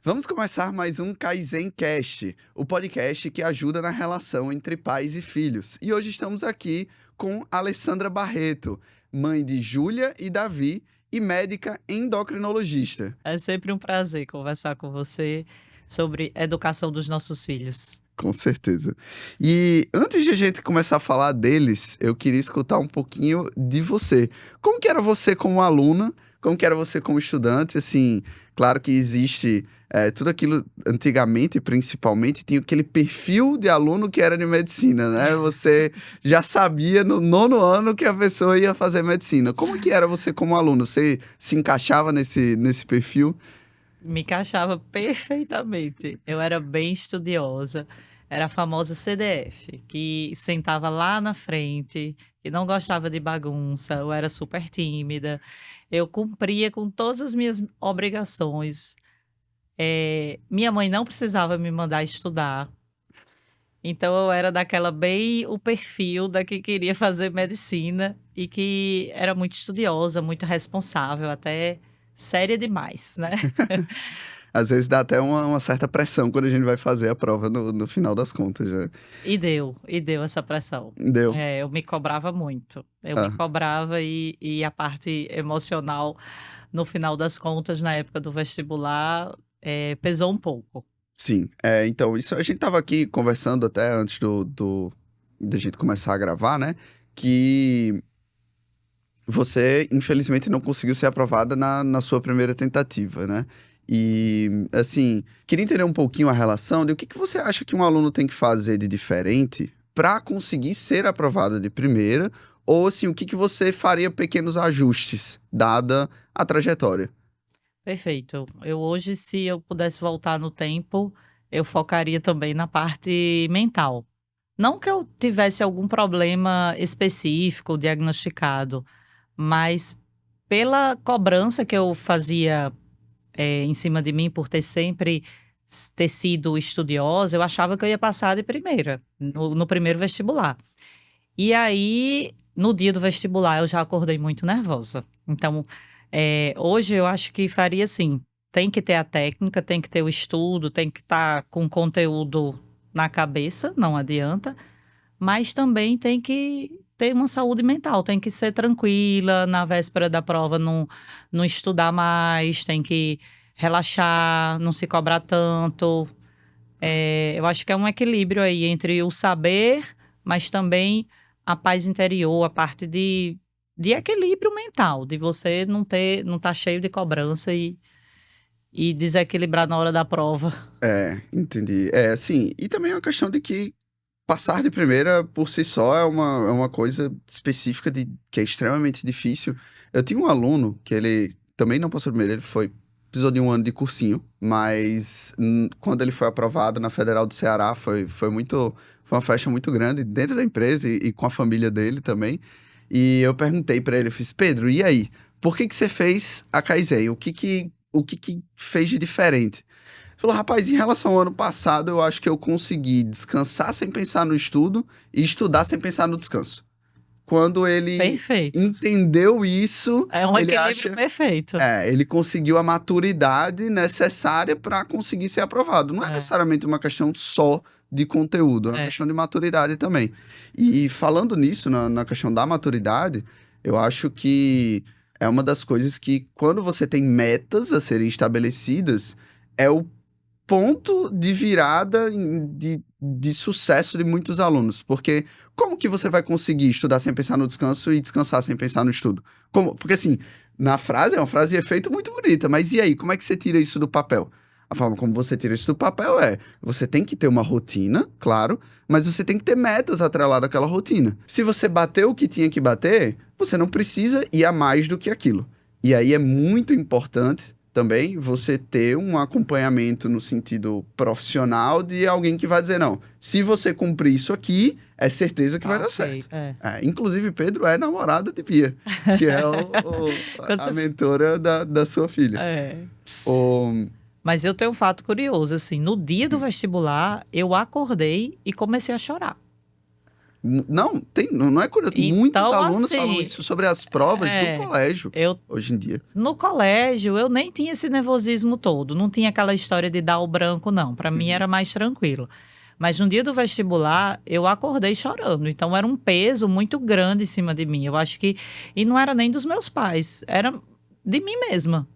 Vamos começar mais um Kaizen Cast, o podcast que ajuda na relação entre pais e filhos. E hoje estamos aqui com Alessandra Barreto, mãe de Júlia e Davi e médica endocrinologista. É sempre um prazer conversar com você sobre educação dos nossos filhos. Com certeza. E antes de a gente começar a falar deles, eu queria escutar um pouquinho de você. Como que era você como aluna? Como que era você como estudante? Assim, claro que existe tudo aquilo antigamente, principalmente, tinha aquele perfil de aluno que era de medicina, né? Você já sabia no nono ano que a pessoa ia fazer medicina. Como que era você como aluno? Você se encaixava nesse perfil? Me encaixava perfeitamente. Eu era bem estudiosa, era a famosa CDF, que sentava lá na frente, que não gostava de bagunça, eu era super tímida, eu cumpria com todas as minhas obrigações. Minha mãe não precisava me mandar estudar, então eu era daquela bem o perfil da que queria fazer medicina e que era muito estudiosa, muito responsável, até séria demais, né. Às vezes dá até uma certa pressão quando a gente vai fazer a prova no final das contas, já. E deu essa pressão. Deu. Eu me cobrava muito. Eu me Ah, cobrava e a parte emocional, no final das contas, na época do vestibular, pesou um pouco. sim. Então, isso a gente tava aqui conversando até antes da gente começar a gravar, né? Que você, infelizmente, não conseguiu ser aprovada na sua primeira tentativa, né? E, assim, queria entender um pouquinho a relação de o que você acha que um aluno tem que fazer de diferente para conseguir ser aprovado de primeira, ou, assim, o que você faria pequenos ajustes, dada a trajetória. Perfeito. Eu hoje, se eu pudesse voltar no tempo, eu focaria também na parte mental. Não que eu tivesse algum problema específico diagnosticado, mas pela cobrança que eu fazia em cima de mim por ter sempre ter sido estudiosa, eu achava que eu ia passar de primeira, no primeiro vestibular. E aí, no dia do vestibular, eu já acordei muito nervosa. Então, hoje eu acho que faria assim: tem que ter a técnica, tem que ter o estudo, tem que estar com o conteúdo na cabeça, não adianta, mas também tem que ter uma saúde mental, tem que ser tranquila, na véspera da prova não estudar mais, tem que relaxar, não se cobrar tanto. Eu acho que é um equilíbrio aí entre o saber, mas também a paz interior, a parte de equilíbrio mental, de você não estar cheio de cobrança e desequilibrar na hora da prova. Entendi. Assim, e também é uma questão de que passar de primeira por si só é uma coisa específica que é extremamente difícil. Eu tinha um aluno que ele também não passou de primeira, precisou de um ano de cursinho, mas quando ele foi aprovado na Federal do Ceará, foi uma festa muito grande dentro da empresa e com a família dele também. E eu perguntei pra ele, eu fiz, Pedro, e aí? Por que você fez a Kaizen? O que que fez de diferente? Falou, rapaz, em relação ao ano passado, eu acho que eu consegui descansar sem pensar no estudo e estudar sem pensar no descanso. Quando ele Perfeito. entendeu isso, É um ele equilíbrio acha. perfeito. Ele conseguiu a maturidade necessária para conseguir ser aprovado. Não é É, necessariamente uma questão só de conteúdo, é uma é. questão de maturidade também. E falando nisso, na questão da maturidade, eu acho que é uma das coisas que, quando você tem metas a serem estabelecidas, é o ponto de virada de sucesso de muitos alunos. Porque como que você vai conseguir estudar sem pensar no descanso e descansar sem pensar no estudo? Como? Porque assim, na frase, é uma frase de efeito muito bonita, mas e aí, como é que você tira isso do papel? A forma como você tira isso do papel você tem que ter uma rotina, claro, mas você tem que ter metas atreladas àquela rotina. Se você bateu o que tinha que bater, você não precisa ir a mais do que aquilo. E aí é muito importante também você ter um acompanhamento no sentido profissional de alguém que vai dizer, não, se você cumprir isso aqui, é certeza que vai Tá dar ok. certo. Inclusive, Pedro é namorado de Bia, que é Quando a você mentora da sua filha. é. O, Mas eu tenho um fato curioso, assim, no dia do vestibular, eu acordei e comecei a chorar. Não, não é curioso. Muitos Então, alunos assim, falam isso sobre as provas do colégio, eu hoje em dia. No colégio, eu nem tinha esse nervosismo todo. Não tinha aquela história de dar o branco, não. Para mim era mais tranquilo. Mas no dia do vestibular, eu acordei chorando. Então era um peso muito grande em cima de mim. Eu acho que. E não era nem dos meus pais, era de mim mesma.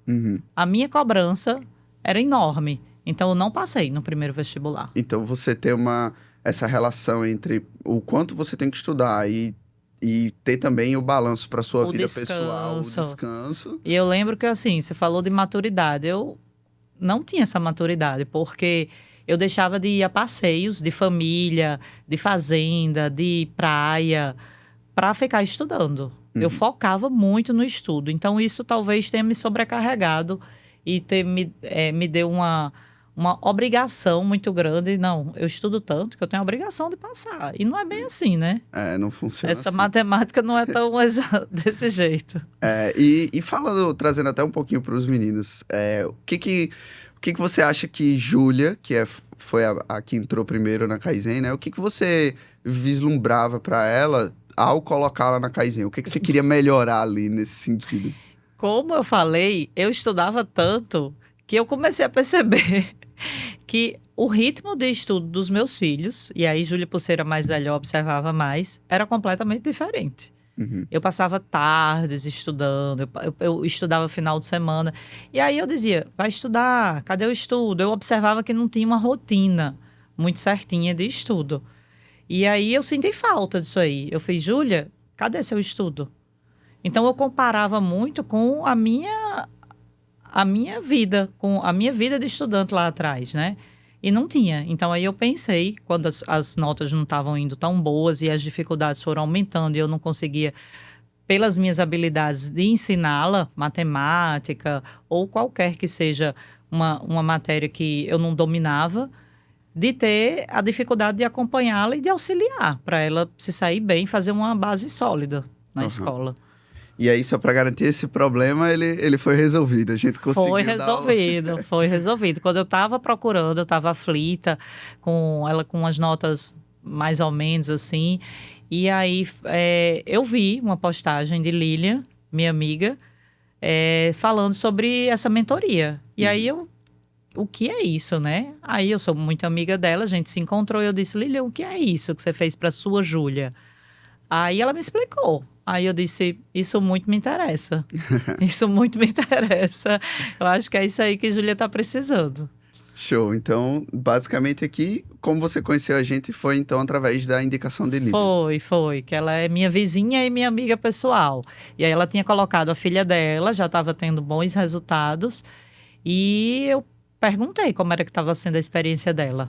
A minha cobrança era enorme. Então eu não passei no primeiro vestibular. Então você tem essa relação entre o quanto você tem que estudar e ter também o balanço para sua vida pessoal, o descanso. E eu lembro que, assim, você falou de maturidade. Eu não tinha essa maturidade, porque eu deixava de ir a passeios de família, de fazenda, de praia, para ficar estudando. Eu focava muito no estudo. Então, isso talvez tenha me sobrecarregado e me deu uma obrigação muito grande. Não, eu estudo tanto que eu tenho a obrigação de passar. E não é bem assim, né? Não funciona Essa assim. matemática não é tão desse jeito. E falando, trazendo até um pouquinho para os meninos, o que você acha que Júlia, que foi a que entrou primeiro na Kaizen, né? O que você vislumbrava para ela ao colocá-la na Kaizen? O que você queria melhorar ali nesse sentido? Como eu falei, eu estudava tanto que eu comecei a perceber que o ritmo de estudo dos meus filhos, e aí Júlia, por ser a mais velha, eu observava mais, era completamente diferente. Eu passava tardes estudando, eu estudava final de semana. E aí eu dizia, vai estudar, cadê o estudo? Eu observava que não tinha uma rotina muito certinha de estudo. E aí eu senti falta disso aí. Eu fiz, Júlia, cadê seu estudo? Então eu comparava muito com a minha vida, com a minha vida de estudante lá atrás, né? E não tinha. Então aí eu pensei, quando as notas não estavam indo tão boas e as dificuldades foram aumentando e eu não conseguia, pelas minhas habilidades de ensiná-la, matemática ou qualquer que seja uma matéria que eu não dominava, de ter a dificuldade de acompanhá-la e de auxiliar para ela se sair bem, fazer uma base sólida na escola. E aí, só para garantir esse problema, ele foi resolvido. A gente conseguiu Foi resolvido. Quando eu estava procurando, eu estava aflita, com ela com as notas mais ou menos assim. E aí, eu vi uma postagem de Lilian, minha amiga, falando sobre essa mentoria. E aí, o que é isso, né? Aí, eu sou muito amiga dela, a gente se encontrou e eu disse, Lilian, o que é isso que você fez para sua Júlia? Aí, ela me explicou. Aí eu disse, isso muito me interessa. Isso muito me interessa. Eu acho que é isso aí que a Júlia está precisando. Show. Então, basicamente aqui, como você conheceu a gente, foi então através da indicação de Lívia. Foi. Que ela é minha vizinha e minha amiga pessoal. E aí ela tinha colocado a filha dela, já estava tendo bons resultados. E eu perguntei como era que estava sendo a experiência dela.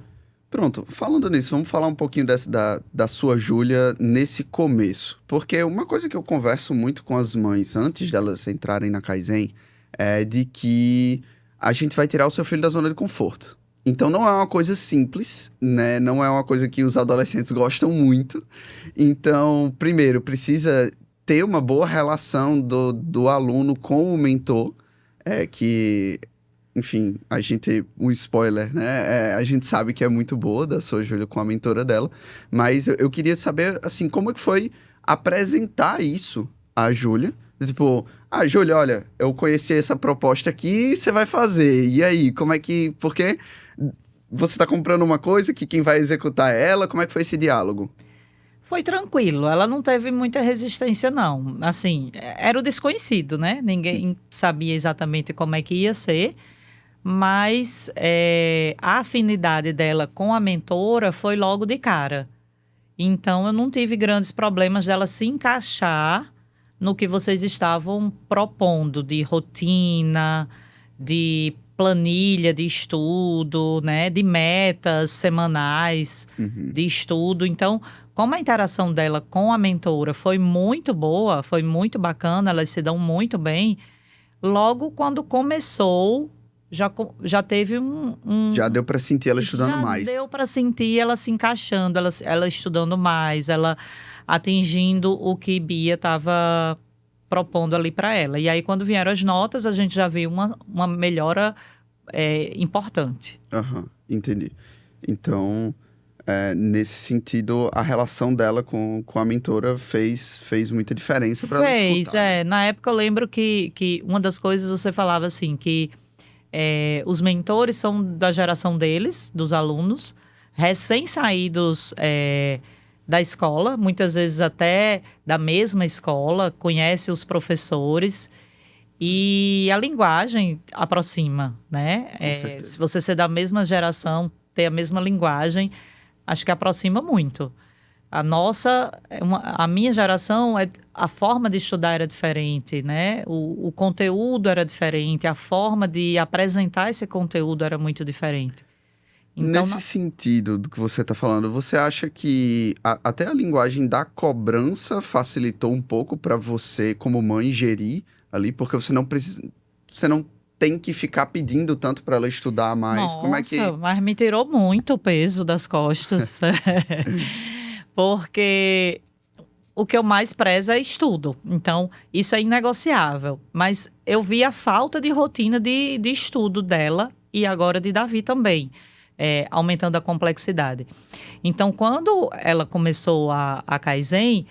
Pronto, falando nisso, vamos falar um pouquinho da sua Júlia nesse começo. Porque uma coisa que eu converso muito com as mães antes delas entrarem na Kaizen é de que a gente vai tirar o seu filho da zona de conforto. Então não é uma coisa simples, né? Não é uma coisa que os adolescentes gostam muito. Então, primeiro, precisa ter uma boa relação do aluno com o mentor, que... Enfim, um spoiler, né? A gente sabe que é muito boa da sua Júlia com a mentora dela, mas eu queria saber, assim, como é que foi apresentar isso à Júlia? Tipo, Júlia, olha, eu conheci essa proposta aqui, você vai fazer. E aí, como é que... Porque você tá comprando uma coisa que quem vai executar é ela, como é que foi esse diálogo? Foi tranquilo, ela não teve muita resistência, não. Assim, era o desconhecido, né? Ninguém sabia exatamente como é que ia ser. Mas a afinidade dela com a mentora foi logo de cara. Então, eu não tive grandes problemas dela se encaixar no que vocês estavam propondo, de rotina, de planilha de estudo, né, de metas semanais de estudo. Então, como a interação dela com a mentora foi muito boa, foi muito bacana, elas se dão muito bem, logo quando começou... Já teve Já deu para sentir ela estudando mais. Já deu para sentir ela se encaixando, ela estudando mais, ela atingindo o que Bia estava propondo ali para ela. E aí, quando vieram as notas, a gente já viu uma melhora importante. Entendi. Então, Nesse sentido, a relação dela com a mentora fez muita diferença para ela Fez, escutar, né? na época eu lembro que uma das coisas você falava assim, que os mentores são da geração deles, dos alunos, recém-saídos da escola, muitas vezes até da mesma escola, conhece os professores e a linguagem aproxima, né? Com Se certeza. você ser da mesma geração, ter a mesma linguagem, acho que aproxima muito. A minha geração, a forma de estudar era diferente, né? O conteúdo era diferente, a forma de apresentar esse conteúdo era muito diferente. Então, Nesse sentido do que você está falando, você acha que até a linguagem da cobrança facilitou um pouco para você, como mãe, gerir ali, porque você não tem que ficar pedindo tanto para ela estudar mais. Como é nossa, que. mas me tirou muito o peso das costas. Porque o que eu mais prezo é estudo. Então, isso é inegociável. Mas eu vi a falta de rotina de estudo dela e agora de Davi também, aumentando a complexidade. Então, quando ela começou a Kaizen,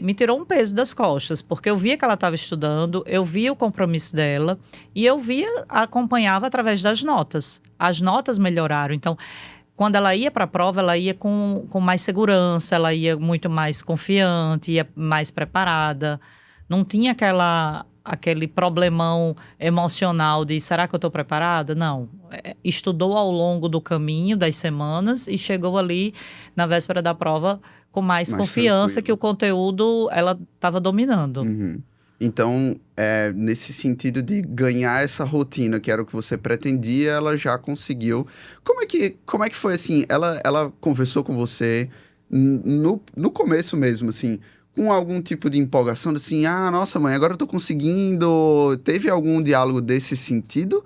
me tirou um peso das costas, porque eu via que ela estava estudando, eu via o compromisso dela e eu acompanhava através das notas. As notas melhoraram. Então, quando ela ia para a prova, ela ia com mais segurança, ela ia muito mais confiante, ia mais preparada. Não tinha aquele problemão emocional de será que eu estou preparada? Não. Estudou ao longo do caminho das semanas e chegou ali na véspera da prova com mais Mais confiança que tranquila? o conteúdo ela estava dominando. Uhum. Então, nesse sentido de ganhar essa rotina, que era o que você pretendia, ela já conseguiu. Como é que foi assim? Ela conversou com você no começo mesmo, assim, com algum tipo de empolgação, assim, ah, nossa mãe, agora eu tô conseguindo. Teve algum diálogo desse sentido?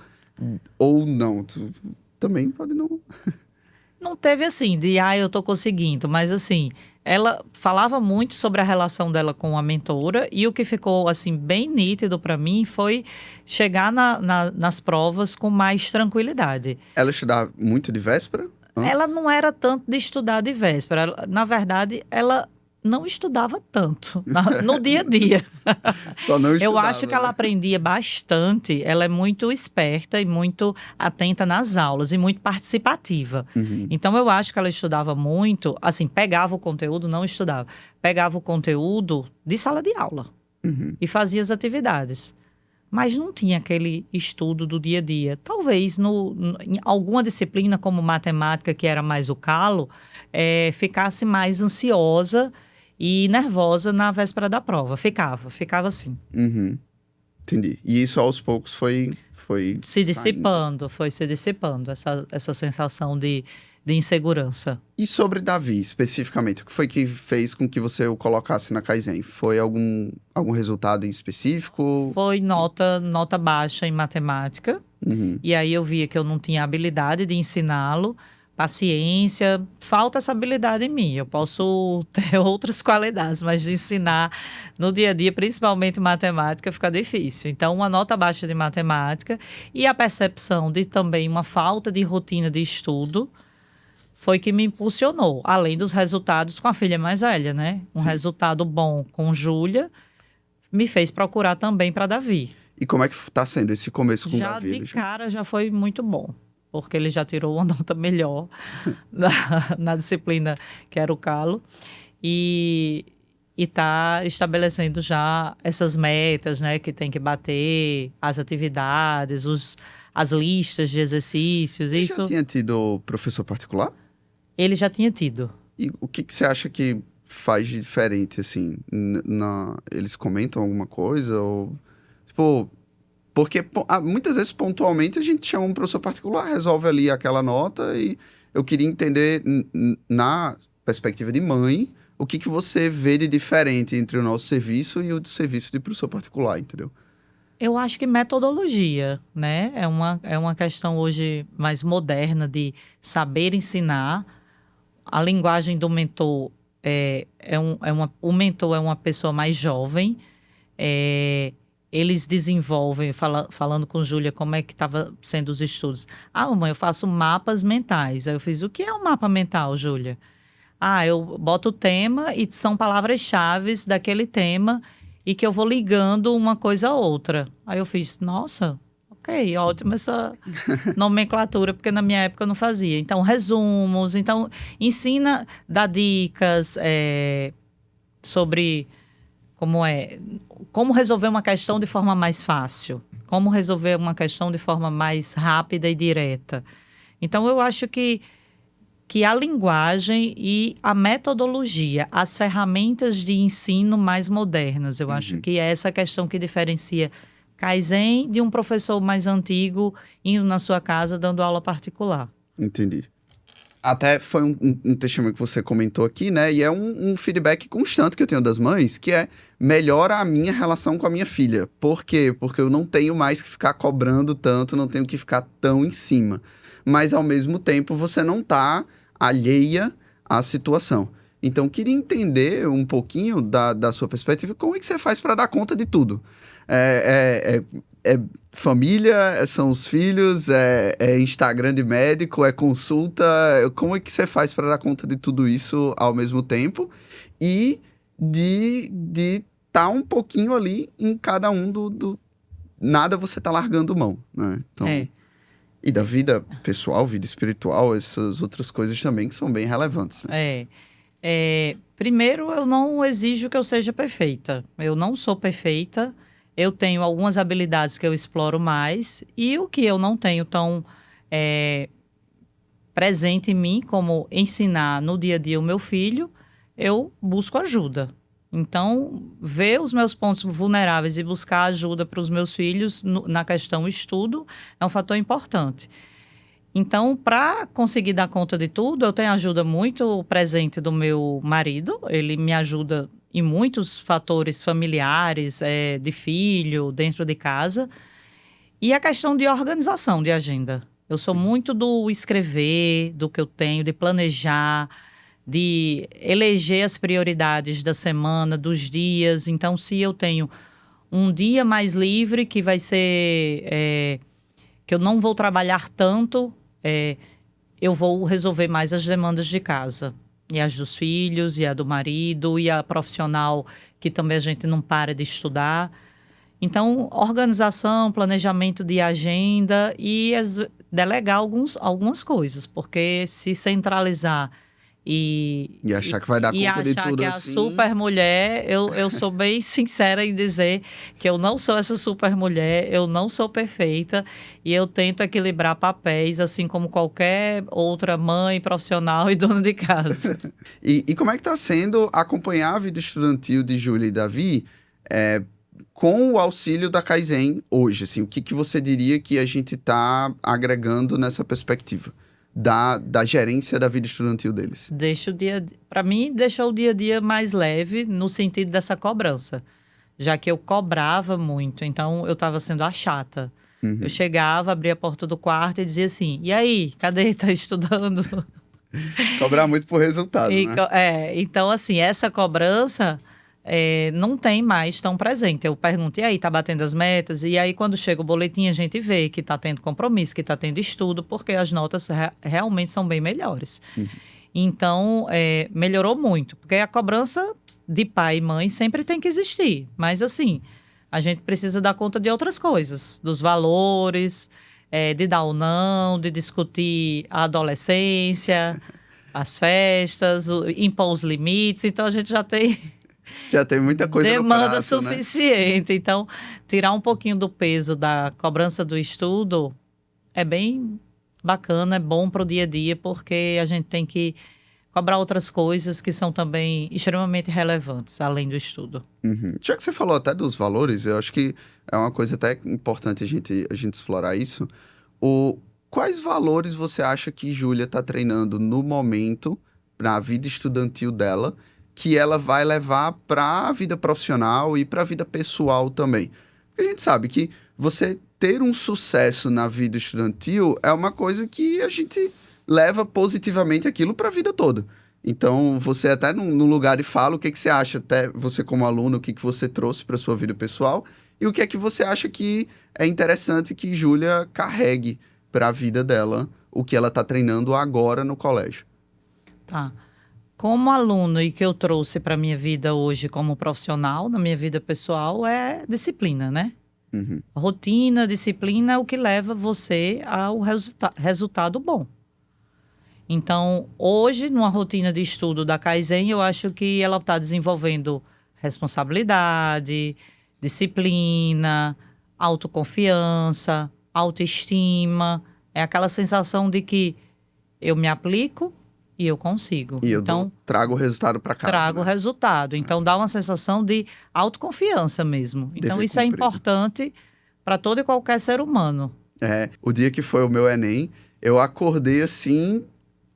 Ou não? Também pode não. Não teve assim, eu tô conseguindo, mas assim, ela falava muito sobre a relação dela com a mentora e o que ficou assim bem nítido para mim foi chegar nas provas com mais tranquilidade. Ela estudava muito de véspera Ela antes? não era tanto de estudar de véspera, na verdade, ela não estudava tanto no dia a dia. Só não Eu acho que estudava, ela né? aprendia bastante, ela é muito esperta e muito atenta nas aulas e muito participativa. Uhum, Então eu acho que ela estudava muito, assim, pegava o conteúdo, não estudava, pegava o conteúdo de sala de aula uhum. e fazia as atividades. Mas não tinha aquele estudo do dia a dia. Talvez em alguma disciplina, como matemática, que era mais o calo, ficasse mais ansiosa e nervosa na véspera da prova. Ficava assim. Uhum, entendi. E isso aos poucos foi saindo. Foi se dissipando essa sensação de insegurança. E sobre Davi, especificamente, o que foi que fez com que você o colocasse na Kaizen? Foi algum resultado em específico? Foi nota baixa em matemática, Uhum, e aí eu via que eu não tinha habilidade de ensiná-lo, paciência, falta essa habilidade em mim. Eu posso ter outras qualidades, mas de ensinar no dia a dia, principalmente matemática, fica difícil. Então, uma nota baixa de matemática e a percepção de também uma falta de rotina de estudo foi que me impulsionou, além dos resultados com a filha mais velha, né? Um sim. resultado bom com Júlia me fez procurar também para Davi. E como é que tá sendo esse começo com o Já Davi? de cara já foi muito bom, porque ele já tirou uma nota melhor na, na disciplina que era o calo e está estabelecendo já essas metas, né, que tem que bater, as atividades, as listas de exercícios, Ele já isso tinha tido professor particular? ele já tinha tido. E o que que você acha que faz de diferente, assim? Eles comentam alguma coisa? Ou, tipo, porque muitas vezes, pontualmente, a gente chama um professor particular, resolve ali aquela nota e eu queria entender, na perspectiva de mãe, o que que você vê de diferente entre o nosso serviço e o do serviço de professor particular, entendeu? Eu acho que metodologia, né? É uma questão hoje mais moderna de saber ensinar. A linguagem do mentor o mentor é uma pessoa mais jovem, é, eles desenvolvem, falando com Júlia como é que estava sendo os estudos. Ah, mamãe, eu faço mapas mentais. Aí eu fiz, o que é um mapa mental, Júlia? Ah, eu boto o tema e são palavras-chave daquele tema e que eu vou ligando uma coisa a outra. Aí eu fiz, nossa, ok, ótima essa nomenclatura, porque na minha época eu não fazia. Então, resumos, então ensina, dá dicas sobre como resolver uma questão de forma mais fácil, como resolver uma questão de forma mais rápida e direta. Então, eu acho que a linguagem e a metodologia, as ferramentas de ensino mais modernas, eu acho que é essa questão que diferencia Kaizen de um professor mais antigo indo na sua casa dando aula particular. Entendi. Até foi um testemunho que você comentou aqui, né? E é um feedback constante que eu tenho das mães, que é melhora a minha relação com a minha filha. Por quê? Porque eu não tenho mais que ficar cobrando tanto, não tenho que ficar tão em cima. Mas, ao mesmo tempo, você não tá alheia à situação. Então, queria entender um pouquinho da sua perspectiva, como é que você faz para dar conta de tudo? É família, são os filhos, é Instagram de médico, é consulta. Como é que você faz para dar conta de tudo isso ao mesmo tempo? E de tá um pouquinho ali em cada um do nada você tá largando mão, né? Então, e da vida pessoal, vida espiritual, essas outras coisas também que são bem relevantes, né? Primeiro, eu não exijo que eu seja perfeita. Eu não sou perfeita. Eu tenho algumas habilidades que eu exploro mais. E o que eu não tenho tão presente em mim, como ensinar no dia a dia o meu filho, eu busco ajuda. Então, ver os meus pontos vulneráveis e buscar ajuda para os meus filhos na questão estudo é um fator importante. Então, para conseguir dar conta de tudo, eu tenho ajuda muito presente do meu marido. Ele me ajuda em muitos fatores familiares, de filho, dentro de casa. E a questão de organização de agenda. Eu sou muito do escrever, do que eu tenho, de planejar, de eleger as prioridades da semana, dos dias. Então, se eu tenho um dia mais livre, que vai ser que eu não vou trabalhar tanto, eu vou resolver mais as demandas de casa. E as dos filhos, e a do marido, e a profissional, que também a gente não para de estudar. Então, organização, planejamento de agenda e delegar algumas coisas, porque se centralizar e achar que vai dar conta de tudo que assim. a super mulher, eu sou bem sincera em dizer que eu não sou essa super mulher, eu não sou perfeita e eu tento equilibrar papéis, assim como qualquer outra mãe, profissional e dona de casa. E como é que está sendo acompanhar a vida estudantil de Júlia e Davi com o auxílio da Kaizen hoje? Assim, o que você diria que a gente está agregando nessa perspectiva da gerência da vida estudantil deles? Para mim, deixou o dia a dia mais leve no sentido dessa cobrança, já que eu cobrava muito, então eu estava sendo a chata. Eu chegava, abria a porta do quarto e dizia assim, e aí, cadê? Tá estudando? Cobrar muito por resultado, né? Então, assim, essa cobrança não tem mais tão presente. Eu pergunto, e aí, tá batendo as metas? E aí, quando chega o boletim, a gente vê que tá tendo compromisso, que tá tendo estudo, porque as notas realmente são bem melhores. Então, melhorou muito, porque a cobrança de pai e mãe sempre tem que existir. Mas, assim, a gente precisa dar conta de outras coisas, dos valores, de dar ou não, de discutir a adolescência, as festas, impor os limites. Então, a gente já tem muita coisa demanda no prato, suficiente. Né? Então, tirar um pouquinho do peso da cobrança do estudo é bem bacana, é bom para o dia a dia, porque a gente tem que cobrar outras coisas que são também extremamente relevantes, além do estudo. Já que você falou até dos valores, eu acho que é uma coisa até importante a gente explorar isso. Quais valores você acha que Júlia está treinando no momento, na vida estudantil dela, que ela vai levar para a vida profissional e para a vida pessoal também? Porque a gente sabe que você ter um sucesso na vida estudantil é uma coisa que a gente leva positivamente aquilo para a vida toda. Então, você até no lugar e fala o que você acha, até você como aluno, o que você trouxe para sua vida pessoal e o que é que você acha que é interessante que Júlia carregue para a vida dela, o que ela está treinando agora no colégio. Tá. Como aluno e que eu trouxe para minha vida hoje como profissional, na minha vida pessoal, é disciplina, né? Uhum. Rotina, disciplina é o que leva você ao resultado bom. Então, hoje, numa rotina de estudo da Kaizen, eu acho que ela está desenvolvendo responsabilidade, disciplina, autoconfiança, autoestima. É aquela sensação de que eu me aplico e eu consigo. E eu Então, trago o resultado para casa. trago o né? resultado. Então, dá uma sensação de autoconfiança mesmo. Então, Dever isso é cumprido. importante para todo e qualquer ser humano. O dia que foi o meu Enem, eu acordei assim,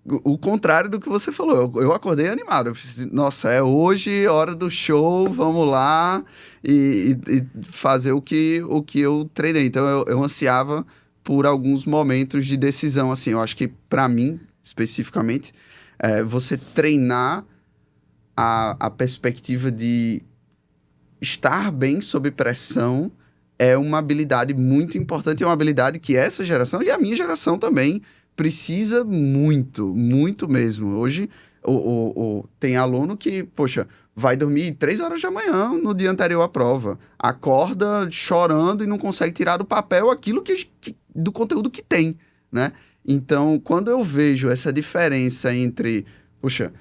o contrário do que você falou. Eu acordei animado. Eu fiz, nossa, é hoje, hora do show, vamos lá e fazer o que eu treinei. Então, eu ansiava por alguns momentos de decisão, assim. Eu acho que, para mim, especificamente, você treinar a perspectiva de estar bem sob pressão é uma habilidade muito importante, é uma habilidade que essa geração e a minha geração também precisa muito, muito mesmo. Hoje, tem aluno que, poxa, vai dormir 3 horas da manhã no dia anterior à prova, acorda chorando e não consegue tirar do papel aquilo do conteúdo que tem, né? Então, quando eu vejo essa diferença entre, poxa,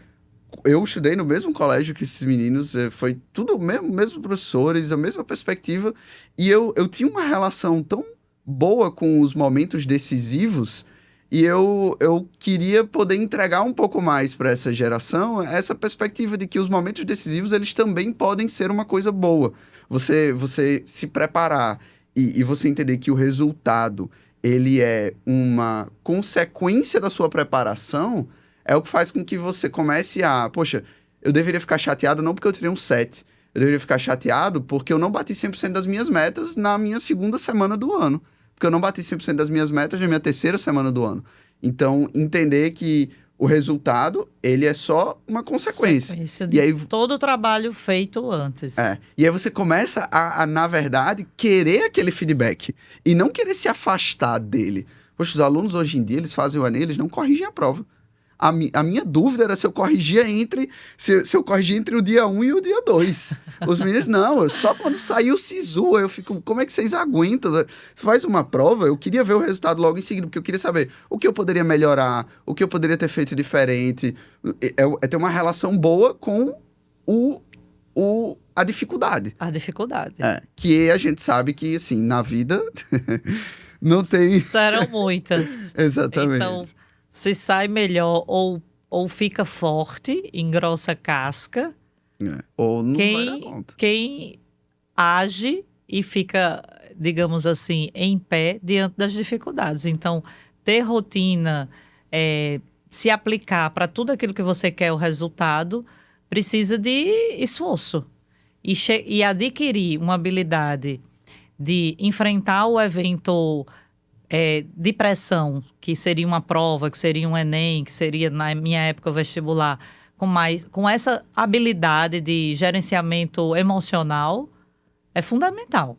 eu estudei no mesmo colégio que esses meninos, foi tudo mesmo professores, a mesma perspectiva, e eu tinha uma relação tão boa com os momentos decisivos, e eu queria poder entregar um pouco mais para essa geração, essa perspectiva de que os momentos decisivos, eles também podem ser uma coisa boa. Você se preparar e você entender que o resultado, ele é uma consequência da sua preparação, é o que faz com que você comece poxa, eu deveria ficar chateado não porque eu tirei um 7, eu deveria ficar chateado porque eu não bati 100% das minhas metas na minha segunda semana do ano, porque eu não bati 100% das minhas metas na minha terceira semana do ano. Então, entender que o resultado, ele é só uma consequência. Sequência de todo o trabalho feito antes. E aí você começa na verdade, querer aquele feedback e não querer se afastar dele. Poxa, os alunos hoje em dia, eles fazem o Enem, eles não corrigem a prova. A minha dúvida era se eu corrigia se eu corrigia entre o dia 1 e o dia 2. Os meninos, não, só quando saiu o SISU, eu fico, como é que vocês aguentam? Faz uma prova, eu queria ver o resultado logo em seguida, porque eu queria saber o que eu poderia melhorar, o que eu poderia ter feito diferente. É ter uma relação boa com a dificuldade. A dificuldade. Que a gente sabe que, assim, na vida, não tem... Serão muitas. Exatamente. Então, se sai melhor ou fica forte, engrossa a casca. Ou não vai dar conta. Quem age e fica, digamos assim, em pé diante das dificuldades. Então, ter rotina, se aplicar para tudo aquilo que você quer, o resultado, precisa de esforço. E adquirir uma habilidade de enfrentar o evento de pressão, que seria uma prova, que seria um Enem, que seria, na minha época, o vestibular, com essa habilidade de gerenciamento emocional, é fundamental.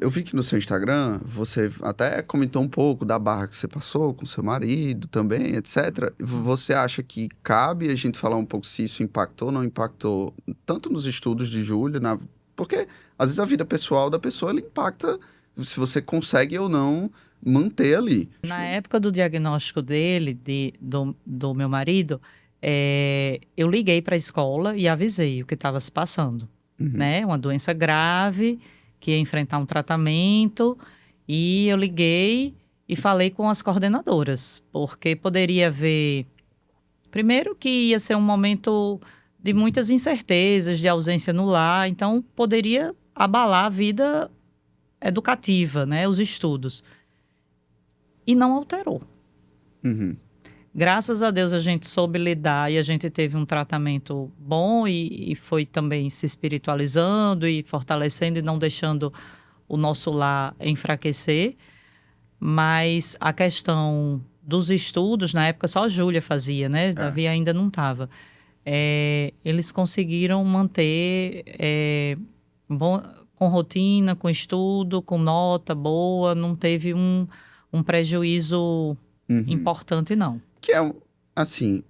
Eu vi que no seu Instagram, você até comentou um pouco da barra que você passou com seu marido também, etc. Você acha que cabe a gente falar um pouco se isso impactou ou não impactou, tanto nos estudos de Júlia, porque às vezes a vida pessoal da pessoa, ela impacta se você consegue ou não manter ali. Na época do diagnóstico dele, do meu marido, eu liguei para a escola e avisei o que estava se passando. Né? Uma doença grave, que ia enfrentar um tratamento, e eu liguei e falei com as coordenadoras, porque poderia haver... Primeiro que ia ser um momento de muitas incertezas, de ausência no lar, então poderia abalar a vida educativa, né? Os estudos. E não alterou. Graças a Deus a gente soube lidar e a gente teve um tratamento bom e foi também se espiritualizando e fortalecendo e não deixando o nosso lar enfraquecer. Mas a questão dos estudos, na época só a Júlia fazia, né? Davi ainda não estava. Eles conseguiram manter com rotina, com estudo, com nota boa, não teve um prejuízo importante, não. Que é, assim,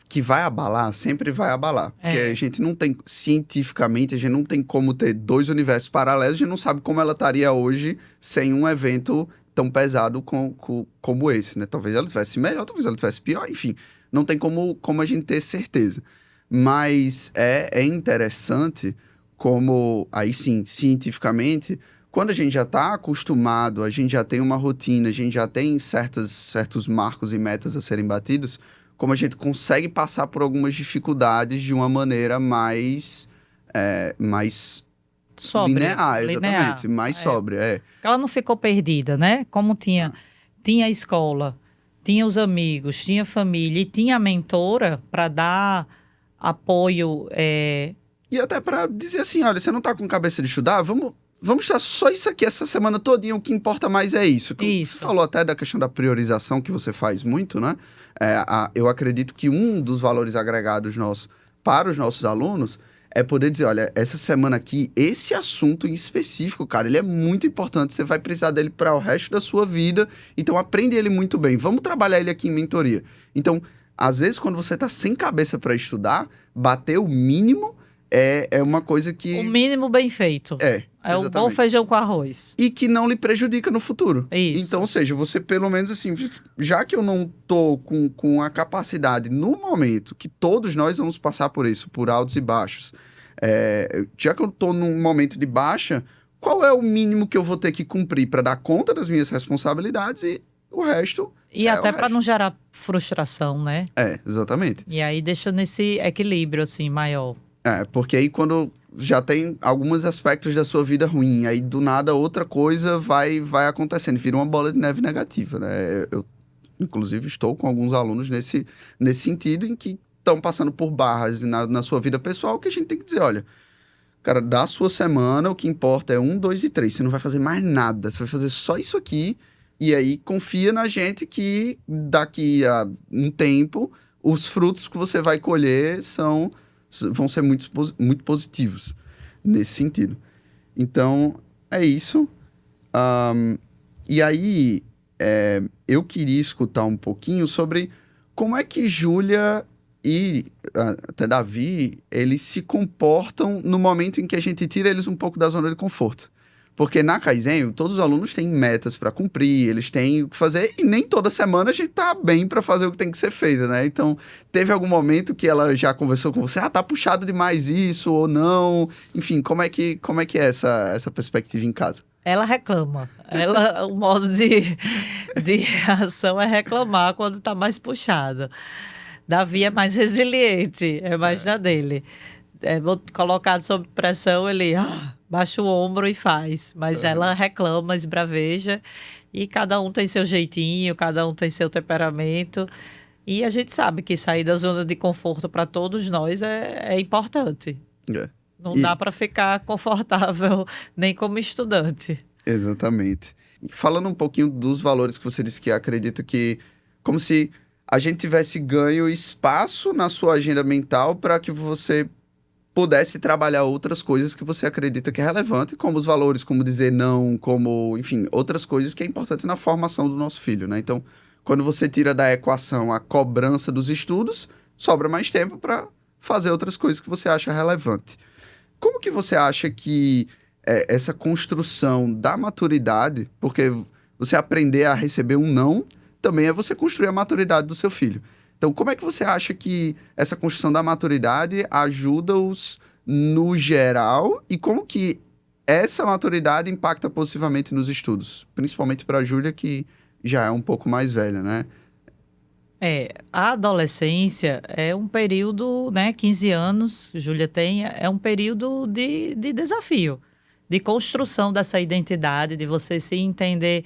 que vai abalar, sempre vai abalar. Porque a gente não tem, cientificamente, a gente não tem como ter dois universos paralelos, a gente não sabe como ela estaria hoje sem um evento tão pesado como esse, né? Talvez ela tivesse melhor, talvez ela tivesse pior, enfim. Não tem como a gente ter certeza. Mas é interessante como, aí sim, cientificamente, quando a gente já está acostumado, a gente já tem uma rotina, a gente já tem certos marcos e metas a serem batidos, como a gente consegue passar por algumas dificuldades de uma maneira mais Sóbria, linear, exatamente, mais sóbria, Ela não ficou perdida, né? Como tinha a escola, tinha os amigos, tinha a família e tinha a mentora para dar apoio. E até para dizer assim, olha, você não tá com cabeça de estudar, vamos estudar só isso aqui essa semana todinha, o que importa mais é isso. Isso. Você falou até da questão da priorização que você faz muito, né? Eu acredito que um dos valores agregados nossos para os nossos alunos é poder dizer, olha, essa semana aqui, esse assunto em específico, cara, ele é muito importante, você vai precisar dele para o resto da sua vida, então aprende ele muito bem, vamos trabalhar ele aqui em mentoria. Então, às vezes, quando você tá sem cabeça para estudar, bater o mínimo é uma coisa que... O mínimo bem feito. É o bom feijão com arroz. E que não lhe prejudica no futuro. Isso. Então, ou seja, você pelo menos assim, já que eu não tô com a capacidade no momento, que todos nós vamos passar por isso, por altos e baixos, já que eu tô num momento de baixa, qual é o mínimo que eu vou ter que cumprir para dar conta das minhas responsabilidades e o resto... E até para não gerar frustração, né? Exatamente. E aí deixa nesse equilíbrio, assim, maior. Porque aí quando já tem alguns aspectos da sua vida ruim, aí do nada outra coisa vai acontecendo, vira uma bola de neve negativa, né? Eu, inclusive, estou com alguns alunos nesse sentido, em que estão passando por barras na sua vida pessoal, que a gente tem que dizer, olha, cara, da sua semana, o que importa é 1, 2 e 3, você não vai fazer mais nada, você vai fazer só isso aqui, e aí confia na gente que daqui a um tempo, os frutos que você vai colher vão ser muito positivos nesse sentido. Então, é isso. E aí, eu queria escutar um pouquinho sobre como é que Júlia e até Davi, eles se comportam no momento em que a gente tira eles um pouco da zona de conforto. Porque na Kaizen, todos os alunos têm metas para cumprir, eles têm o que fazer, e nem toda semana a gente tá bem para fazer o que tem que ser feito, né? Então, teve algum momento que ela já conversou com você, tá puxado demais isso, ou não? Enfim, como é que é essa perspectiva em casa? Ela reclama. O modo de reação é reclamar quando tá mais puxado. Davi é mais resiliente, é mais na dele. Colocado sob pressão, ele baixa o ombro e faz. Mas ela reclama, esbraveja. E cada um tem seu jeitinho, cada um tem seu temperamento. E a gente sabe que sair da zona de conforto para todos nós é importante. Não dá para ficar confortável nem como estudante. Exatamente. E falando um pouquinho dos valores que você disse que acredita que... Como se a gente tivesse ganho espaço na sua agenda mental para que você pudesse trabalhar outras coisas que você acredita que é relevante, como os valores, como dizer não, como, enfim, outras coisas que é importante na formação do nosso filho, né? Então, quando você tira da equação a cobrança dos estudos, sobra mais tempo para fazer outras coisas que você acha relevante. Como que você acha que essa construção da maturidade, porque você aprender a receber um não, também é você construir a maturidade do seu filho. Então, como é que você acha que essa construção da maturidade ajuda-os no geral e como que essa maturidade impacta positivamente nos estudos? Principalmente para a Júlia, que já é um pouco mais velha, né? A adolescência é um período, né, 15 anos, Júlia tem, é um período de desafio, de construção dessa identidade, de você se entender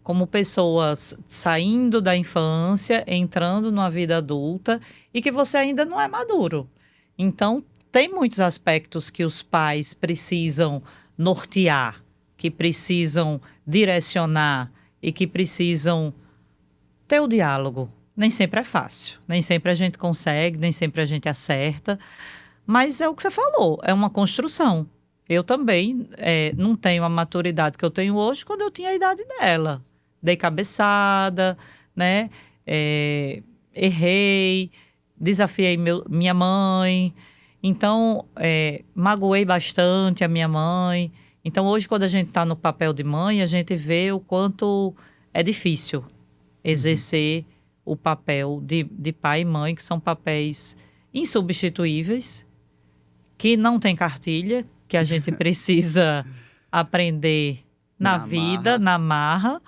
como pessoas saindo da infância, entrando numa vida adulta e que você ainda não é maduro. Então, tem muitos aspectos que os pais precisam nortear, que precisam direcionar e que precisam ter o diálogo. Nem sempre é fácil, nem sempre a gente consegue, nem sempre a gente acerta, Mas é o que você falou, é uma construção. Eu também não tenho a maturidade que eu tenho hoje quando eu tinha a idade dela. Dei cabeçada, né? Errei, desafiei minha mãe. Então, magoei bastante a minha mãe. Então, hoje, quando a gente está no papel de mãe, a gente vê o quanto é difícil exercer o papel de pai e mãe, que são papéis insubstituíveis, que não tem cartilha, que a gente precisa aprender na vida, marra. na marra,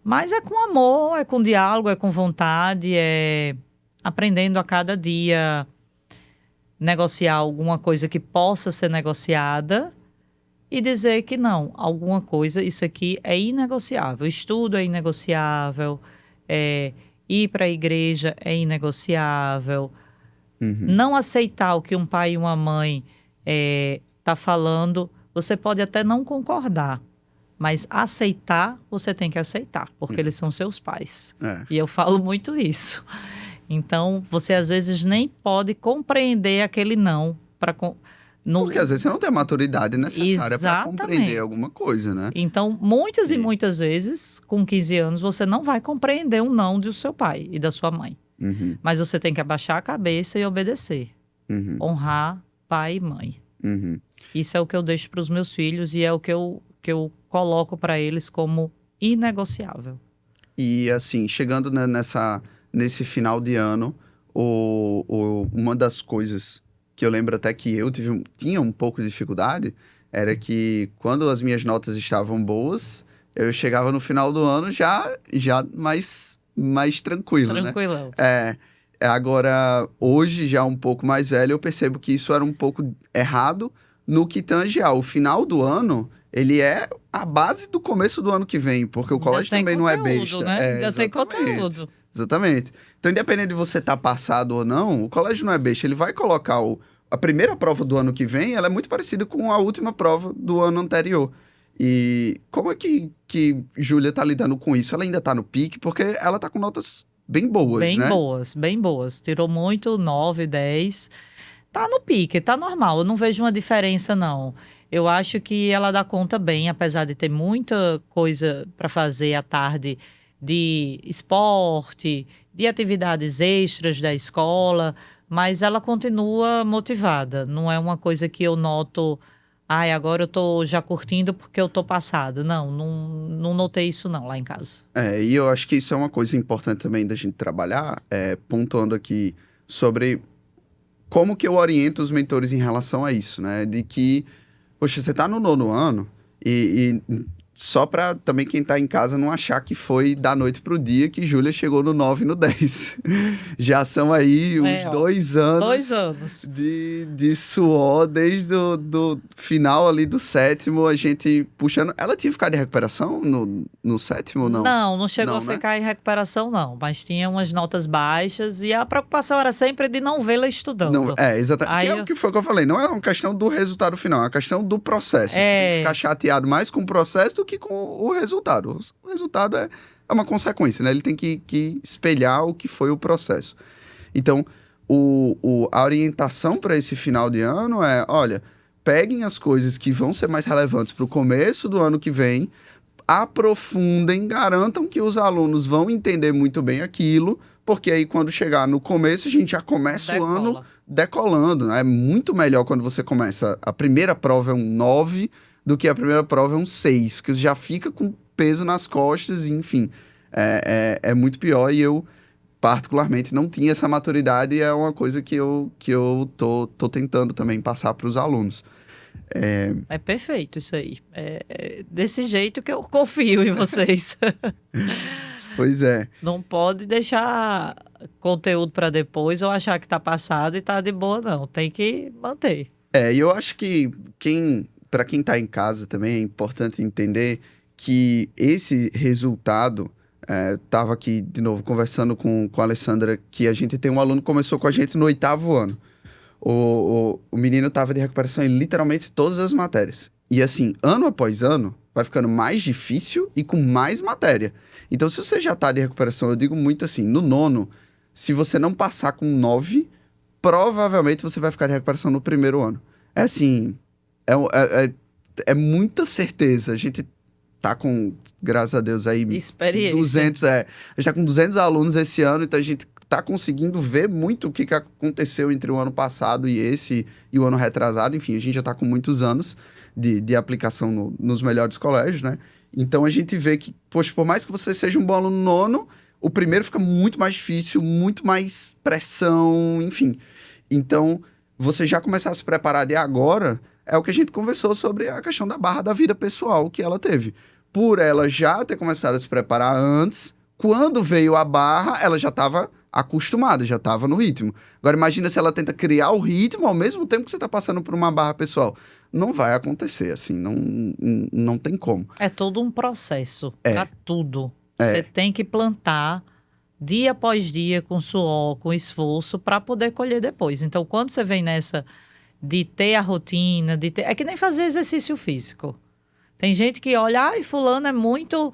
mas é com amor, é com diálogo, é com vontade, é aprendendo a cada dia negociar alguma coisa que possa ser negociada e dizer que não, alguma coisa, isso aqui é inegociável. Estudo é inegociável, ir para a igreja é inegociável. Não aceitar o que um pai e uma mãe tá falando, você pode até não concordar, mas aceitar, você tem que aceitar, porque eles são seus pais. E eu falo muito isso. Então, você às vezes nem pode compreender aquele não. Porque às vezes você não tem a maturidade necessária para Exatamente. compreender alguma coisa, né? Então, muitas e muitas vezes, com 15 anos, você não vai compreender um não do seu pai e da sua mãe. Mas você tem que abaixar a cabeça e obedecer. Honrar pai e mãe. Isso é o que eu deixo para os meus filhos e é o que eu coloco para eles como inegociável. E assim, chegando nesse final de ano, uma das coisas que eu lembro até que eu tinha um pouco de dificuldade era que quando as minhas notas estavam boas, eu chegava no final do ano já mais tranquilo, Tranquilão. né? Agora, hoje, já um pouco mais velho, eu percebo que isso era um pouco errado no que tange ao final do ano, ele é a base do começo do ano que vem, porque o colégio também não é besta. Né? Ainda tem conteúdo. Exatamente. Então, independente de você estar passado ou não, o colégio não é besta. Ele vai colocar a primeira prova do ano que vem, ela é muito parecida com a última prova do ano anterior. E como é que Júlia tá lidando com isso? Ela ainda tá no pique, porque ela tá com notas bem boas, né? Bem boas. Tirou muito, 9, 10. Tá no pique, tá normal. Eu não vejo uma diferença, não. Eu acho que ela dá conta bem, apesar de ter muita coisa para fazer à tarde de esporte, de atividades extras da escola, mas ela continua motivada. Não é uma coisa que eu noto, agora eu tô já curtindo porque eu tô passada. Não notei isso não lá em casa. E eu acho que isso é uma coisa importante também da gente trabalhar, pontuando aqui sobre como que eu oriento os mentores em relação a isso, né? De que, poxa, você tá no 9º ano e só para também quem tá em casa não achar que foi da noite pro dia que Júlia chegou no 9 e no 10. Já são aí uns 2 anos. 2 anos. De suor, desde do final ali do 7º, a gente puxando. Ela tinha ficado em recuperação no 7º ou não? Não chegou a ficar em recuperação, não. Mas tinha umas notas baixas e a preocupação era sempre de não vê-la estudando. Exatamente. Que é o que foi que eu falei. Não é uma questão do resultado final, é uma questão do processo. Você tem que ficar chateado mais com o processo do que com o resultado. O resultado é uma consequência, né? Ele tem que espelhar o que foi o processo. Então, a orientação para esse final de ano é, olha, peguem as coisas que vão ser mais relevantes para o começo do ano que vem, aprofundem, garantam que os alunos vão entender muito bem aquilo, porque aí quando chegar no começo, a gente já começa o ano decolando, né? É muito melhor quando você começa, a primeira prova é um 9 do que a primeira prova é um 6, porque você já fica com peso nas costas, e, enfim, é muito pior, e eu particularmente não tinha essa maturidade, e é uma coisa que eu tô tentando também passar para os alunos. É perfeito isso aí. É desse jeito que eu confio em vocês. Pois é. Não pode deixar conteúdo para depois ou achar que tá passado e tá de boa, não. Tem que manter. E eu acho que para quem tá em casa também é importante entender que esse resultado, tava aqui de novo conversando com a Alessandra, que a gente tem um aluno que começou com a gente no 8º ano. O menino tava de recuperação em literalmente todas as matérias. E assim, ano após ano, vai ficando mais difícil e com mais matéria. Então, se você já tá de recuperação, eu digo muito assim, no 9º, se você não passar com 9, provavelmente você vai ficar de recuperação no primeiro ano. É assim, é muita certeza. A gente tá com, graças a Deus, aí Experiência. 200, a gente tá com 200 alunos esse ano, então a gente tá conseguindo ver muito o que aconteceu entre o ano passado e esse, e o ano retrasado. Enfim, a gente já tá com muitos anos de aplicação nos melhores colégios, né? Então a gente vê que, poxa, por mais que você seja um bom aluno no nono, o primeiro fica muito mais difícil, muito mais pressão, enfim. Então, você já começar a se preparar de agora é o que a gente conversou sobre a questão da barra da vida pessoal que ela teve. Por ela já ter começado a se preparar antes, quando veio a barra, ela já estava acostumada, já estava no ritmo. Agora, imagina se ela tenta criar o ritmo ao mesmo tempo que você está passando por uma barra pessoal. Não vai acontecer, assim, não tem como. É todo um processo, pra tudo. É. Você tem que plantar dia após dia, com suor, com esforço, para poder colher depois. Então, quando você vem nessa de ter a rotina, é que nem fazer exercício físico. Tem gente que olha, ai, fulano é muito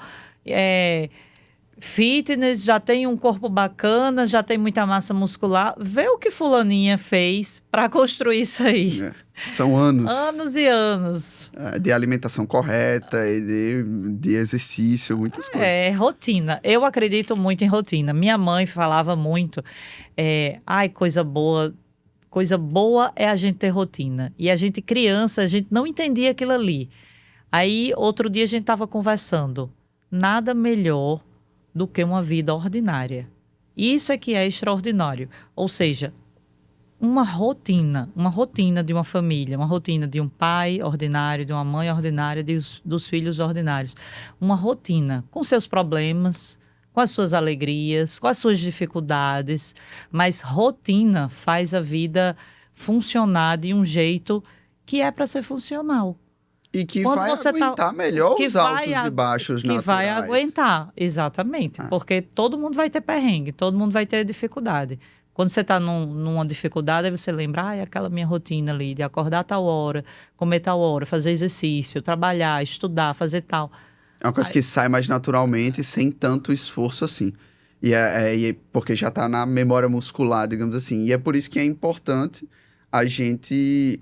fitness, já tem um corpo bacana, já tem muita massa muscular. Vê o que fulaninha fez para construir isso aí. São anos. Anos e anos. De alimentação correta, e de exercício, muitas coisas. É, rotina. Eu acredito muito em rotina. Minha mãe falava muito, ai, coisa boa. Coisa boa é a gente ter rotina. E a gente, criança, a gente não entendia aquilo ali. Aí, outro dia, a gente estava conversando. Nada melhor do que uma vida ordinária. Isso é que é extraordinário. Ou seja, uma rotina de uma família, uma rotina de um pai ordinário, de uma mãe ordinária, dos filhos ordinários. Uma rotina com seus problemas, com as suas alegrias, com as suas dificuldades, mas rotina faz a vida funcionar de um jeito que é para ser funcional. E que vai aguentar melhor os altos e baixos naturais. Que vai aguentar, exatamente. Porque todo mundo vai ter perrengue, todo mundo vai ter dificuldade. Quando você está numa dificuldade, aí você lembra, aquela minha rotina ali, de acordar a tal hora, comer tal hora, fazer exercício, trabalhar, estudar, fazer tal. É uma coisa que sai mais naturalmente, sem tanto esforço assim. Porque já está na memória muscular, digamos assim. E é por isso que é importante a gente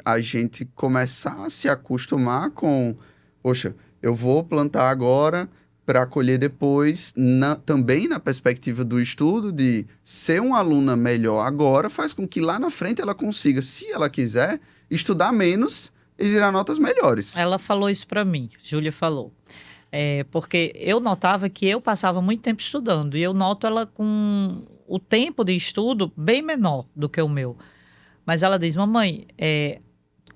começar a se acostumar com, poxa, eu vou plantar agora para colher depois, também na perspectiva do estudo, de ser uma aluna melhor agora, faz com que lá na frente ela consiga, se ela quiser, estudar menos e tirar notas melhores. Ela falou isso para mim, Júlia falou. Porque eu notava que eu passava muito tempo estudando, e eu noto ela com o tempo de estudo bem menor do que o meu. Mas ela diz, mamãe,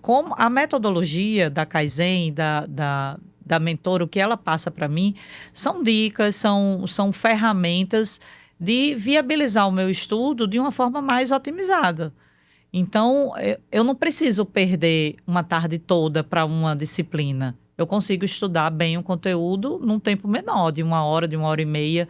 como a metodologia da Kaizen, da mentora, o que ela passa para mim, são dicas, são ferramentas de viabilizar o meu estudo de uma forma mais otimizada. Então, eu não preciso perder uma tarde toda para uma disciplina. Eu consigo estudar bem o conteúdo num tempo menor, de 1 hora, de 1h30,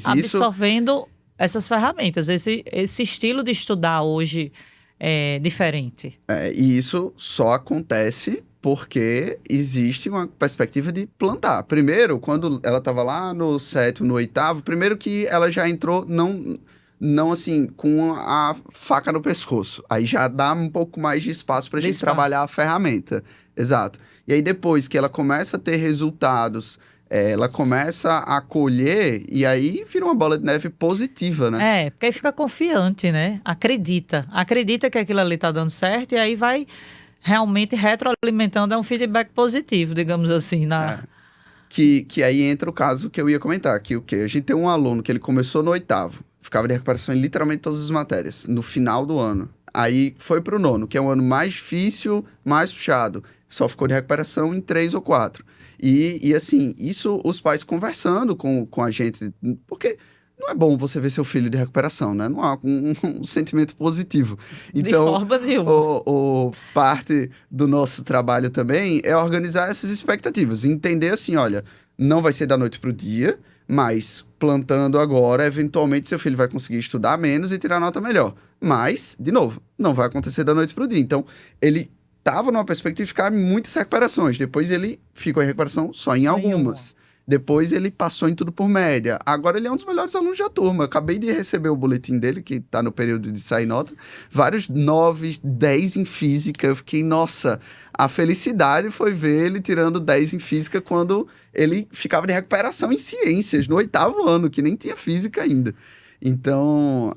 absorvendo essas ferramentas. Esse estilo de estudar hoje é diferente. E isso só acontece porque existe uma perspectiva de plantar. Primeiro, quando ela estava lá no 7º, no 8º, primeiro que ela já entrou, não assim, com a faca no pescoço. Aí já dá um pouco mais de espaço para a gente trabalhar a ferramenta. Exato. E aí depois que ela começa a ter resultados, ela começa a colher e aí vira uma bola de neve positiva, né? Porque aí fica confiante, né? Acredita que aquilo ali tá dando certo e aí vai realmente retroalimentando, é um feedback positivo, digamos assim. Que aí entra o caso que eu ia comentar, que a gente tem um aluno que ele começou no 8º, ficava de recuperação em literalmente todas as matérias, no final do ano. Aí foi pro 9º, que é um ano mais difícil, mais puxado. Só ficou de recuperação em 3 ou 4. E assim, isso os pais conversando com a gente, porque não é bom você ver seu filho de recuperação, né? Não há um sentimento positivo. Então, de forma nenhuma. Parte do nosso trabalho também é organizar essas expectativas. Entender assim, olha, não vai ser da noite pro dia, mas plantando agora, eventualmente seu filho vai conseguir estudar menos e tirar nota melhor. Mas, de novo, não vai acontecer da noite pro dia. Então, ele estava numa perspectiva de ficar em muitas recuperações. Depois ele ficou em recuperação só em algumas. Depois ele passou em tudo por média. Agora ele é um dos melhores alunos da turma. Eu acabei de receber o boletim dele, que está no período de sair nota. Vários 9, 10 em física. Eu fiquei, nossa, a felicidade foi ver ele tirando 10 em física quando ele ficava de recuperação em ciências, no 8º ano, que nem tinha física ainda. Então,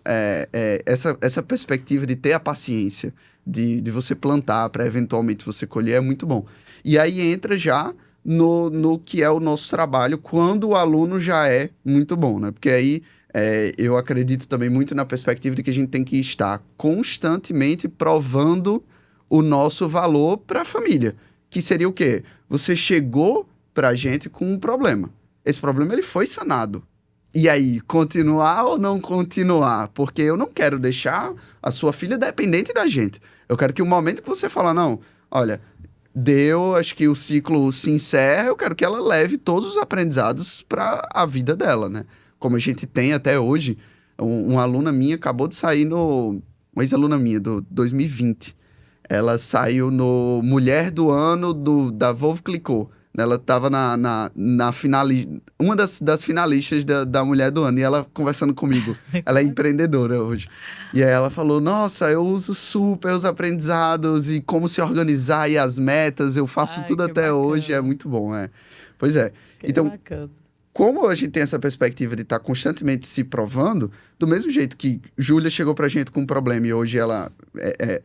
essa perspectiva de ter a paciência, de você plantar para eventualmente você colher, é muito bom. E aí entra já no que é o nosso trabalho quando o aluno já é muito bom, né? Porque aí eu acredito também muito na perspectiva de que a gente tem que estar constantemente provando o nosso valor para a família. Que seria o quê? Você chegou para a gente com um problema. Esse problema ele foi sanado. E aí, continuar ou não continuar? Porque eu não quero deixar a sua filha dependente da gente. Eu quero que o momento que você fala, não, olha, deu, acho que o ciclo se encerra, eu quero que ela leve todos os aprendizados para a vida dela, né? Como a gente tem até hoje, uma aluna minha acabou de sair uma ex-aluna minha, do 2020. Ela saiu no Mulher do Ano da Veuve Clicquot. Ela estava na uma das finalistas da Mulher do Ano. E ela conversando comigo. Ela é empreendedora hoje. E aí ela falou, nossa, eu uso super os aprendizados e como se organizar e as metas. Eu faço tudo que até bacana. hoje. É muito bom, Pois é. Que Então, bacana. como a gente tem essa perspectiva de estar constantemente se provando, do mesmo jeito que Júlia chegou pra gente com um problema e hoje ela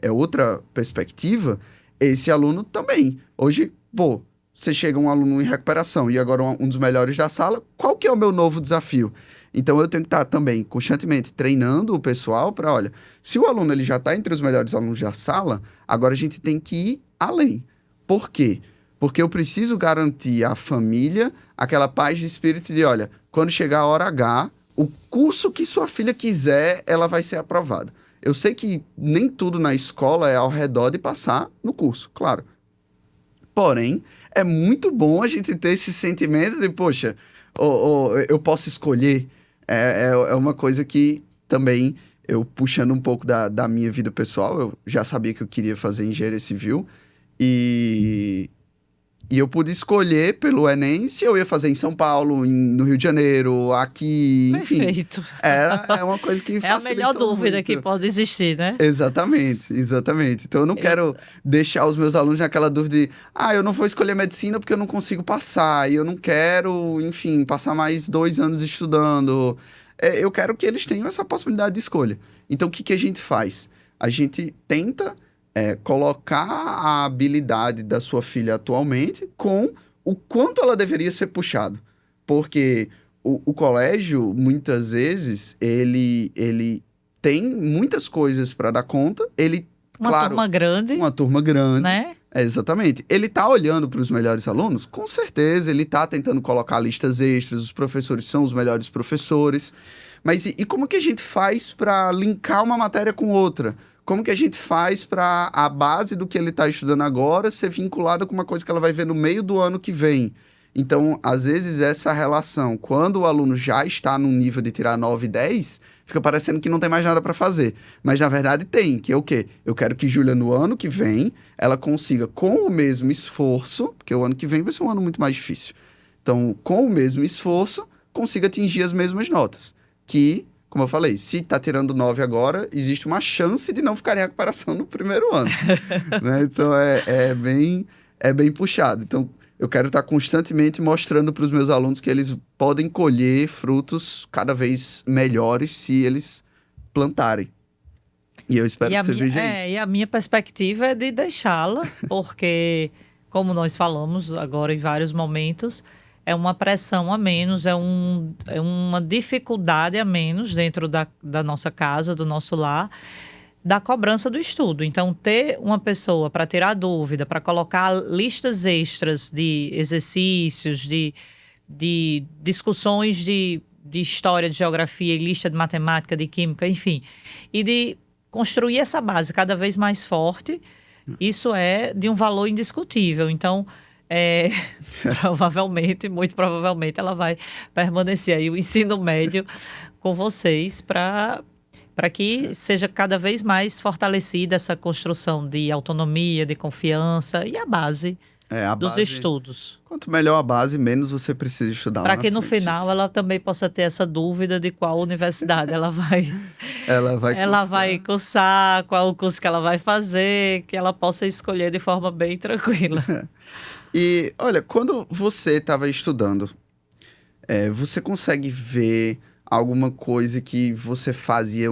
é outra perspectiva, esse aluno também. Hoje, pô, você chega um aluno em recuperação e agora um dos melhores da sala, qual que é o meu novo desafio? Então, eu tenho que estar também constantemente treinando o pessoal para, olha, se o aluno ele já está entre os melhores alunos da sala, agora a gente tem que ir além. Por quê? Porque eu preciso garantir à família aquela paz de espírito de, olha, quando chegar a hora H, o curso que sua filha quiser, ela vai ser aprovada. Eu sei que nem tudo na escola é ao redor de passar no curso, claro. Porém, é muito bom a gente ter esse sentimento de, poxa, eu posso escolher. É uma coisa que também, eu puxando um pouco da minha vida pessoal, eu já sabia que eu queria fazer engenharia civil e eu pude escolher pelo Enem se eu ia fazer em São Paulo, no Rio de Janeiro, aqui, enfim. Perfeito. É uma coisa que É a melhor facilitou dúvida muito. que pode existir, né? Exatamente. Então eu não quero deixar os meus alunos naquela dúvida de, eu não vou escolher medicina porque eu não consigo passar, e eu não quero, enfim, passar mais 2 anos estudando. Eu quero que eles tenham essa possibilidade de escolha. Então o que a gente faz? A gente tenta colocar a habilidade da sua filha atualmente com o quanto ela deveria ser puxado. Porque o colégio, muitas vezes, ele tem muitas coisas para dar conta. Turma grande, uma turma grande, né? Exatamente. Ele tá olhando para os melhores alunos? Com certeza, ele tá tentando colocar listas extras, os professores são os melhores professores. Mas e como que a gente faz para linkar uma matéria com outra? Como que a gente faz para a base do que ele está estudando agora ser vinculada com uma coisa que ela vai ver no meio do ano que vem? Então, às vezes, essa relação, quando o aluno já está num nível de tirar 9 e 10, fica parecendo que não tem mais nada para fazer. Mas, na verdade, tem, que é o quê? Eu quero que Júlia, no ano que vem, ela consiga, com o mesmo esforço, porque o ano que vem vai ser um ano muito mais difícil. Então, com o mesmo esforço, consiga atingir as mesmas notas. Que, como eu falei, se está tirando 9 agora, existe uma chance de não ficar em recuperação no primeiro ano. Né? Então, é bem puxado. Então, eu quero estar constantemente mostrando para os meus alunos que eles podem colher frutos cada vez melhores se eles plantarem. E eu espero que você veja isso. E a minha perspectiva é de deixá-la, porque, como nós falamos agora em vários momentos, é uma pressão a menos, é uma dificuldade a menos dentro da nossa casa, do nosso lar, da cobrança do estudo. Então, ter uma pessoa para tirar dúvida, para colocar listas extras de exercícios, de discussões de história, de geografia, lista de matemática, de química, enfim, e de construir essa base cada vez mais forte, isso é de um valor indiscutível. Então, muito provavelmente, ela vai permanecer aí o ensino médio com vocês para que seja cada vez mais fortalecida essa construção de autonomia, de confiança e a base A dos base, estudos. quanto melhor a base, menos você precisa estudar lá Para na que no frente. final ela também possa ter essa dúvida de qual universidade Ela vai ela vai cursar. cursar, qual o curso que ela vai fazer, que ela possa escolher de forma bem tranquila. E, olha, quando você estava estudando, você consegue ver alguma coisa que você fazia,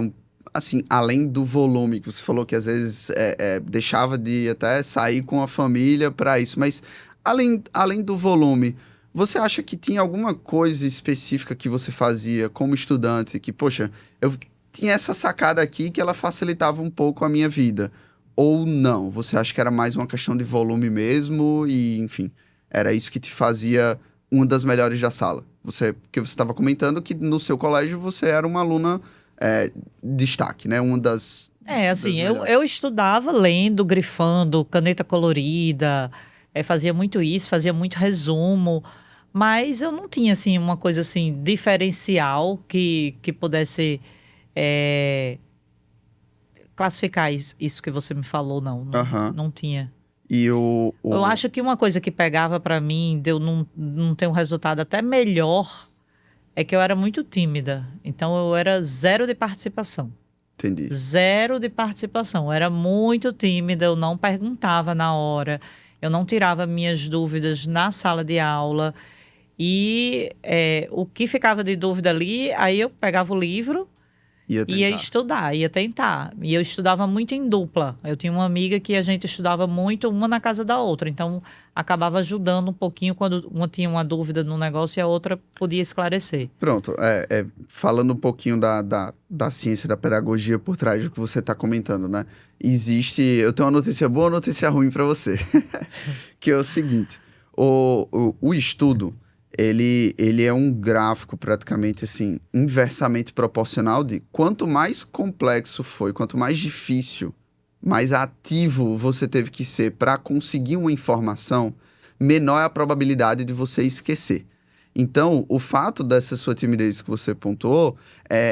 assim, além do volume, que você falou que às vezes deixava de até sair com a família para isso, mas além do volume, você acha que tinha alguma coisa específica que você fazia como estudante, que, poxa, eu tinha essa sacada aqui que ela facilitava um pouco a minha vida? Ou não? Você acha que era mais uma questão de volume mesmo e, enfim, era isso que te fazia uma das melhores da sala? Porque você estava comentando que no seu colégio você era uma aluna destaque, né? Uma das Assim, eu melhores. estudava lendo, grifando, caneta colorida, fazia muito isso, fazia muito resumo, mas eu não tinha, assim, uma coisa, assim, diferencial que pudesse é, classificar isso que você me falou, não, Aham. não tinha. E Eu acho que uma coisa que pegava pra mim, de eu não ter um resultado até melhor, é que eu era muito tímida. Então eu era zero de participação. Entendi. Zero de participação. Eu era muito tímida, eu não perguntava na hora, eu não tirava minhas dúvidas na sala de aula. E o que ficava de dúvida ali, aí eu pegava o livro. Ia Ia tentar. estudar, ia tentar. E eu estudava muito em dupla. Eu tinha uma amiga que a gente estudava muito, uma na casa da outra. Então, acabava ajudando um pouquinho quando uma tinha uma dúvida no negócio e a outra podia esclarecer. Pronto, falando um pouquinho da ciência, da pedagogia por trás do que você está comentando, né? Eu tenho uma notícia boa e uma notícia ruim para você, que é o seguinte, o estudo, ele é um gráfico praticamente assim, inversamente proporcional de quanto mais complexo foi, quanto mais difícil, mais ativo você teve que ser para conseguir uma informação, menor é a probabilidade de você esquecer. Então, o fato dessa sua timidez que você pontuou,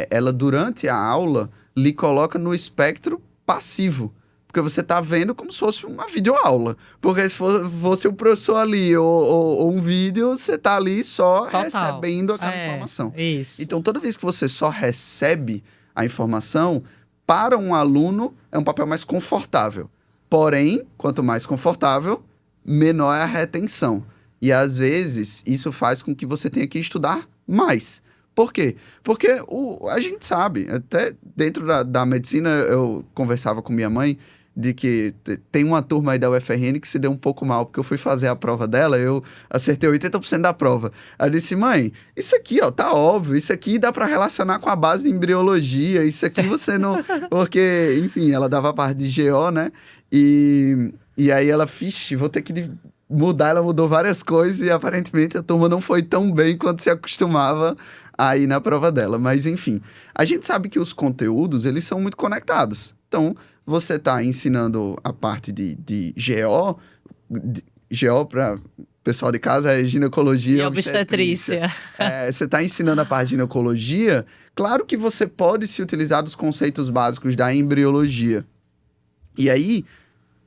ela durante a aula lhe coloca no espectro passivo. Porque você está vendo como se fosse uma videoaula. Porque se fosse o professor ali ou um vídeo, você está ali só Total. recebendo aquela informação. Isso. Então, toda vez que você só recebe a informação, para um aluno é um papel mais confortável. Porém, quanto mais confortável, menor é a retenção. E às vezes isso faz com que você tenha que estudar mais. Por quê? Porque a gente sabe, até dentro da medicina, eu conversava com minha mãe de que tem uma turma aí da UFRN que se deu um pouco mal, porque eu fui fazer a prova dela, eu acertei 80% da prova. Ela disse, mãe, isso aqui, ó, tá óbvio, isso aqui dá para relacionar com a base de embriologia, isso aqui você não... Porque, enfim, ela dava parte de GO, né? E aí ela, vou ter que mudar, ela mudou várias coisas e aparentemente a turma não foi tão bem quanto se acostumava aí na prova dela. Mas enfim, a gente sabe que os conteúdos, eles são muito conectados. Então, você está ensinando a parte de GO, GO para pessoal de casa é ginecologia E obstetrícia. obstetrícia. Você está ensinando a parte de ginecologia, claro que você pode se utilizar dos conceitos básicos da embriologia. E aí,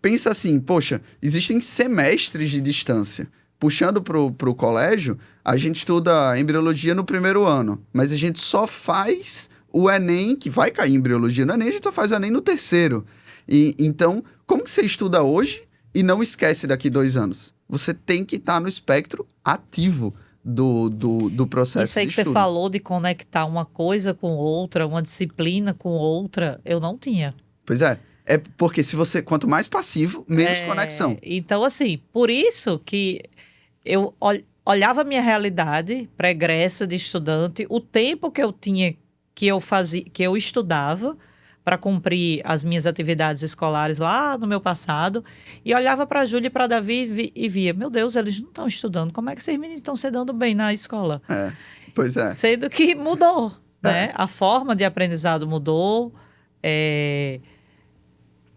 pensa assim, poxa, existem semestres de distância. Puxando pro colégio, a gente estuda embriologia no primeiro ano, mas a gente só faz o Enem, que vai cair em embriologia no Enem, a gente só faz o Enem no terceiro. Então, como que você estuda hoje e não esquece daqui 2 anos? Você tem que estar no espectro ativo do processo Isso aí de que você estudo. falou de conectar uma coisa com outra, uma disciplina com outra, eu não tinha. Pois é. É porque quanto mais passivo, menos conexão. Então, assim, por isso que eu olhava a minha realidade pregressa de estudante, o tempo que eu tinha, que eu estudava para cumprir as minhas atividades escolares lá no meu passado, e olhava para a Júlia e para Davi e via, meu Deus, eles não estão estudando, como é que esses meninos estão se dando bem na escola? Pois é. Sendo que mudou, né? A forma de aprendizado mudou,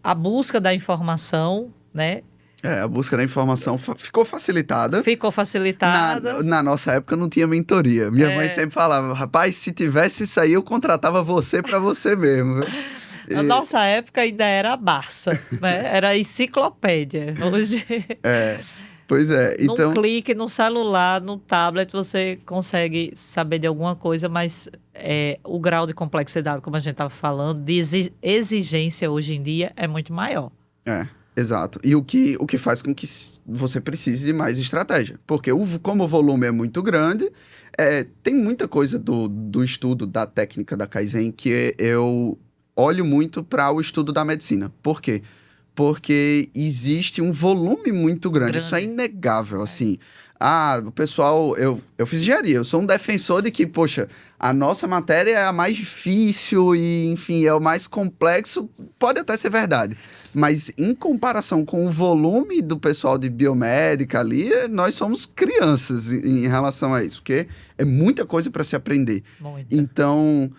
a busca da informação, né? A busca da informação ficou facilitada. Ficou facilitada. Na nossa época não tinha mentoria. Minha mãe sempre falava, rapaz, se tivesse isso aí, eu contratava você para você mesmo. Na nossa época ainda era a Barça, né? Era a enciclopédia. Hoje... Pois é, Num então... clique, no celular, no tablet, você consegue saber de alguma coisa, mas o grau de complexidade, como a gente estava falando, de exigência hoje em dia é muito maior. Exato. E o que faz com que você precise de mais estratégia. Porque como o volume é muito grande, tem muita coisa do estudo da técnica da Kaizen que eu olho muito para o estudo da medicina. Por quê? Porque existe um volume muito grande. Isso é inegável, assim. O pessoal... Eu fiz engenharia. Eu sou um defensor de que, poxa, a nossa matéria é a mais difícil e, enfim, é o mais complexo. Pode até ser verdade. Mas, em comparação com o volume do pessoal de biomédica ali, nós somos crianças em relação a isso. Porque é muita coisa para se aprender. Muito. Então...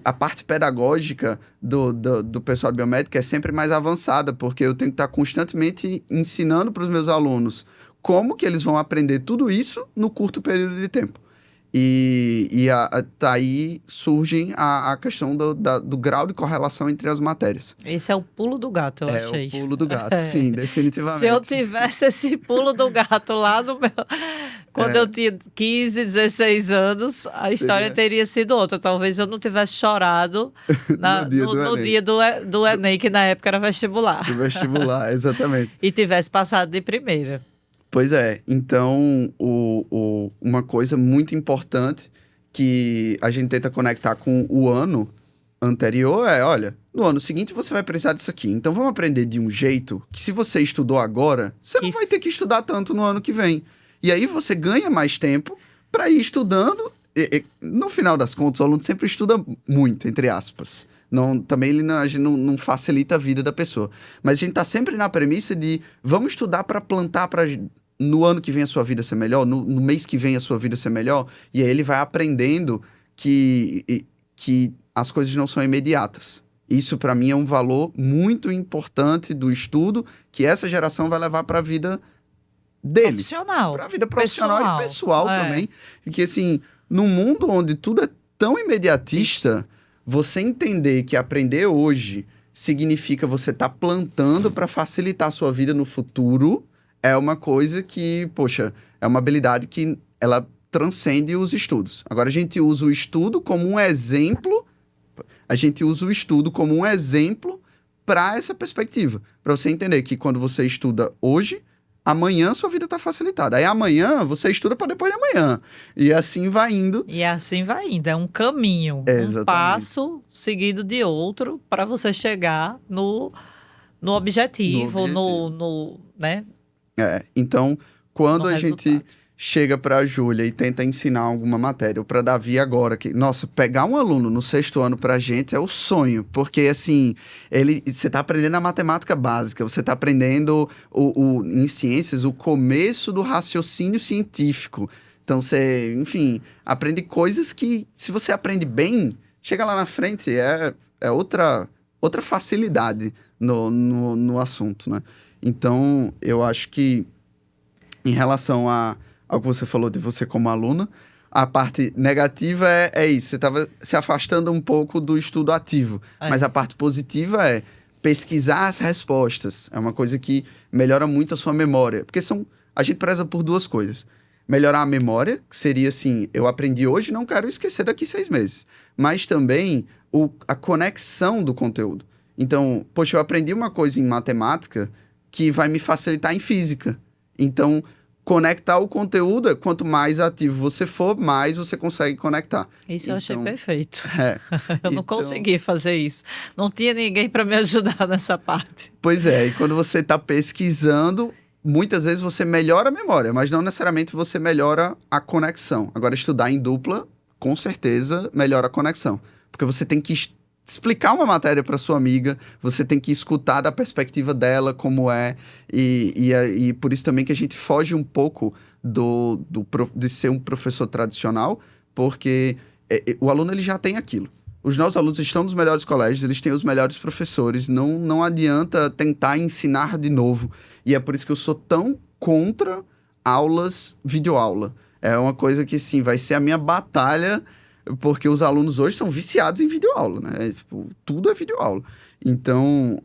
a parte pedagógica do pessoal de biomédica é sempre mais avançada, porque eu tenho que estar constantemente ensinando para os meus alunos como que eles vão aprender tudo isso no curto período de tempo. E daí surge a questão do grau de correlação entre as matérias. Esse é o pulo do gato, eu achei. É o pulo do gato, sim, definitivamente. Se eu tivesse esse pulo do gato lá no meu... Quando eu tinha 15, 16 anos, a história teria sido outra. Talvez eu não tivesse chorado no dia do Enem, que na época era vestibular. Do vestibular, exatamente. E tivesse passado de primeira. Pois é. Então, uma coisa muito importante que a gente tenta conectar com o ano anterior olha, no ano seguinte você vai precisar disso aqui. Então, vamos aprender de um jeito que, se você estudou agora, você não vai ter que estudar tanto no ano que vem. E aí você ganha mais tempo para ir estudando. No final das contas, o aluno sempre estuda muito, entre aspas. Também a gente não facilita a vida da pessoa. Mas a gente está sempre na premissa de vamos estudar para plantar para no ano que vem a sua vida ser melhor, no mês que vem a sua vida ser melhor. E aí ele vai aprendendo que as coisas não são imediatas. Isso, para mim, é um valor muito importante do estudo que essa geração vai levar para a vida deles. Para a vida profissional e pessoal também. Porque, assim, num mundo onde tudo é tão imediatista, você entender que aprender hoje significa você estar plantando para facilitar a sua vida no futuro é uma coisa que, poxa, é uma habilidade que ela transcende os estudos. Agora, a gente usa o estudo como um exemplo, para essa perspectiva. Para você entender que quando você estuda hoje, amanhã sua vida está facilitada. Aí amanhã você estuda para depois de amanhã. E assim vai indo. É um caminho. Exatamente. Um passo seguido de outro para você chegar no objetivo, né? Então, quando a gente chega para a Júlia e tenta ensinar alguma matéria, ou para Davi agora, que, nossa, pegar um aluno no 6º ano pra gente é o sonho, porque, assim, você tá aprendendo a matemática básica, você tá aprendendo em ciências o começo do raciocínio científico. Então, você, enfim, aprende coisas que, se você aprende bem, chega lá na frente, é outra facilidade no assunto, né? Então, eu acho que, em relação ao que você falou de você como aluna, a parte negativa é isso. Você estava se afastando um pouco do estudo ativo. Mas a parte positiva é pesquisar as respostas. É uma coisa que melhora muito a sua memória. Porque a gente preza por duas coisas. Melhorar a memória, que seria assim, eu aprendi hoje, não quero esquecer daqui 6 meses. Mas também a conexão do conteúdo. Então, poxa, eu aprendi uma coisa em matemática que vai me facilitar em física. Então, conectar o conteúdo, quanto mais ativo você for, mais você consegue conectar. Isso eu achei perfeito. Eu não então, consegui fazer isso. Não tinha ninguém para me ajudar nessa parte. Pois é, e quando você está pesquisando, muitas vezes você melhora a memória, mas não necessariamente você melhora a conexão. Agora, estudar em dupla, com certeza, melhora a conexão. Porque você tem que explicar uma matéria para sua amiga, você tem que escutar da perspectiva dela como é, e por isso também que a gente foge um pouco de ser um professor tradicional, porque o aluno ele já tem aquilo. Os nossos alunos estão nos melhores colégios, eles têm os melhores professores, não adianta tentar ensinar de novo. E é por isso que eu sou tão contra aulas, videoaula. É uma coisa que, sim, vai ser a minha batalha, porque os alunos hoje são viciados em videoaula, né? Tudo é videoaula. Então,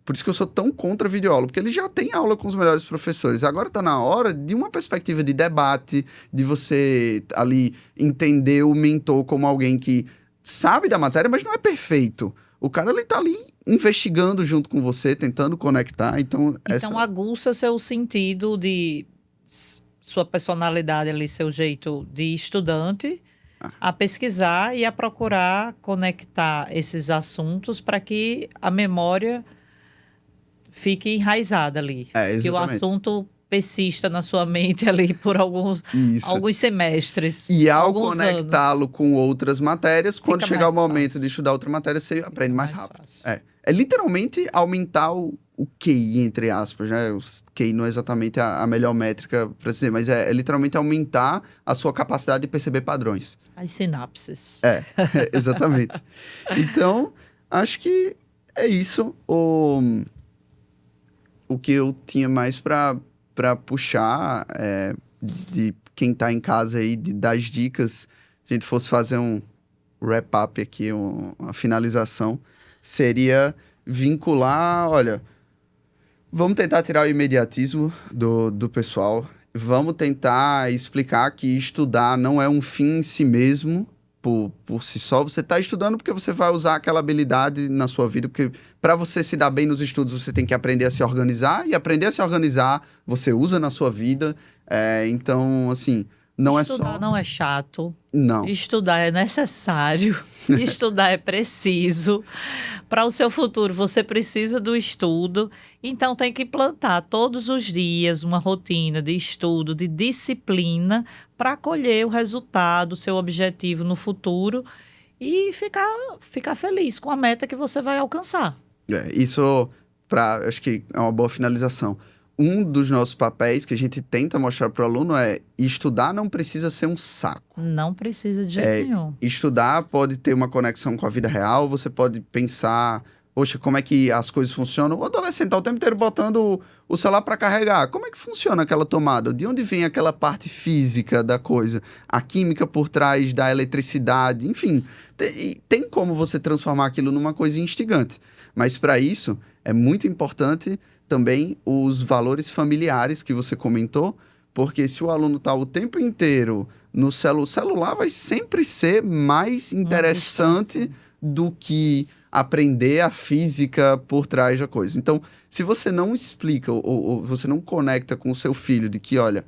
Por isso que eu sou tão contra videoaula, porque ele já tem aula com os melhores professores. Agora está na hora de uma perspectiva de debate, de você ali entender o mentor como alguém que sabe da matéria, mas não é perfeito. O cara ele tá ali investigando junto com você, tentando conectar. Então aguça seu sentido de sua personalidade ali, seu jeito de estudante, a pesquisar e a procurar conectar esses assuntos para que a memória fique enraizada ali. Que o assunto persista na sua mente ali por alguns semestres. E ao conectá-lo com outras matérias, quando chegar o momento fácil de estudar outra matéria, você aprende mais rápido. Fácil. É literalmente aumentar o QI, entre aspas, né? O QI não é exatamente a melhor métrica para dizer, mas é literalmente aumentar a sua capacidade de perceber padrões. As sinapses. Exatamente. Então, acho que é isso. O que eu tinha mais para puxar de quem está em casa aí, das dicas, se a gente fosse fazer um wrap-up aqui, uma finalização, seria vincular, olha, vamos tentar tirar o imediatismo do pessoal, vamos tentar explicar que estudar não é um fim em si mesmo, por si só. Você está estudando porque você vai usar aquela habilidade na sua vida, porque para você se dar bem nos estudos, você tem que aprender a se organizar, e aprender a se organizar você usa na sua vida. Então, assim, não é só... Estudar não é chato. Não. Estudar é necessário. Estudar é preciso. Para o seu futuro, você precisa do estudo. Então, tem que plantar todos os dias uma rotina de estudo, de disciplina, para colher o resultado, o seu objetivo no futuro e ficar feliz com a meta que você vai alcançar. Isso, acho que é uma boa finalização. Um dos nossos papéis que a gente tenta mostrar para o aluno é estudar não precisa ser um saco. Não precisa de jeito nenhum. Estudar pode ter uma conexão com a vida real, você pode pensar, poxa, como é que as coisas funcionam? O adolescente está o tempo inteiro botando o celular para carregar. Como é que funciona aquela tomada? De onde vem aquela parte física da coisa? A química por trás da eletricidade, enfim. Tem como você transformar aquilo numa coisa instigante. Mas para isso, é muito importante também os valores familiares que você comentou, porque se o aluno está o tempo inteiro no celular vai sempre ser mais interessante do que aprender a física por trás da coisa. Então, se você não explica ou você não conecta com o seu filho de que, olha,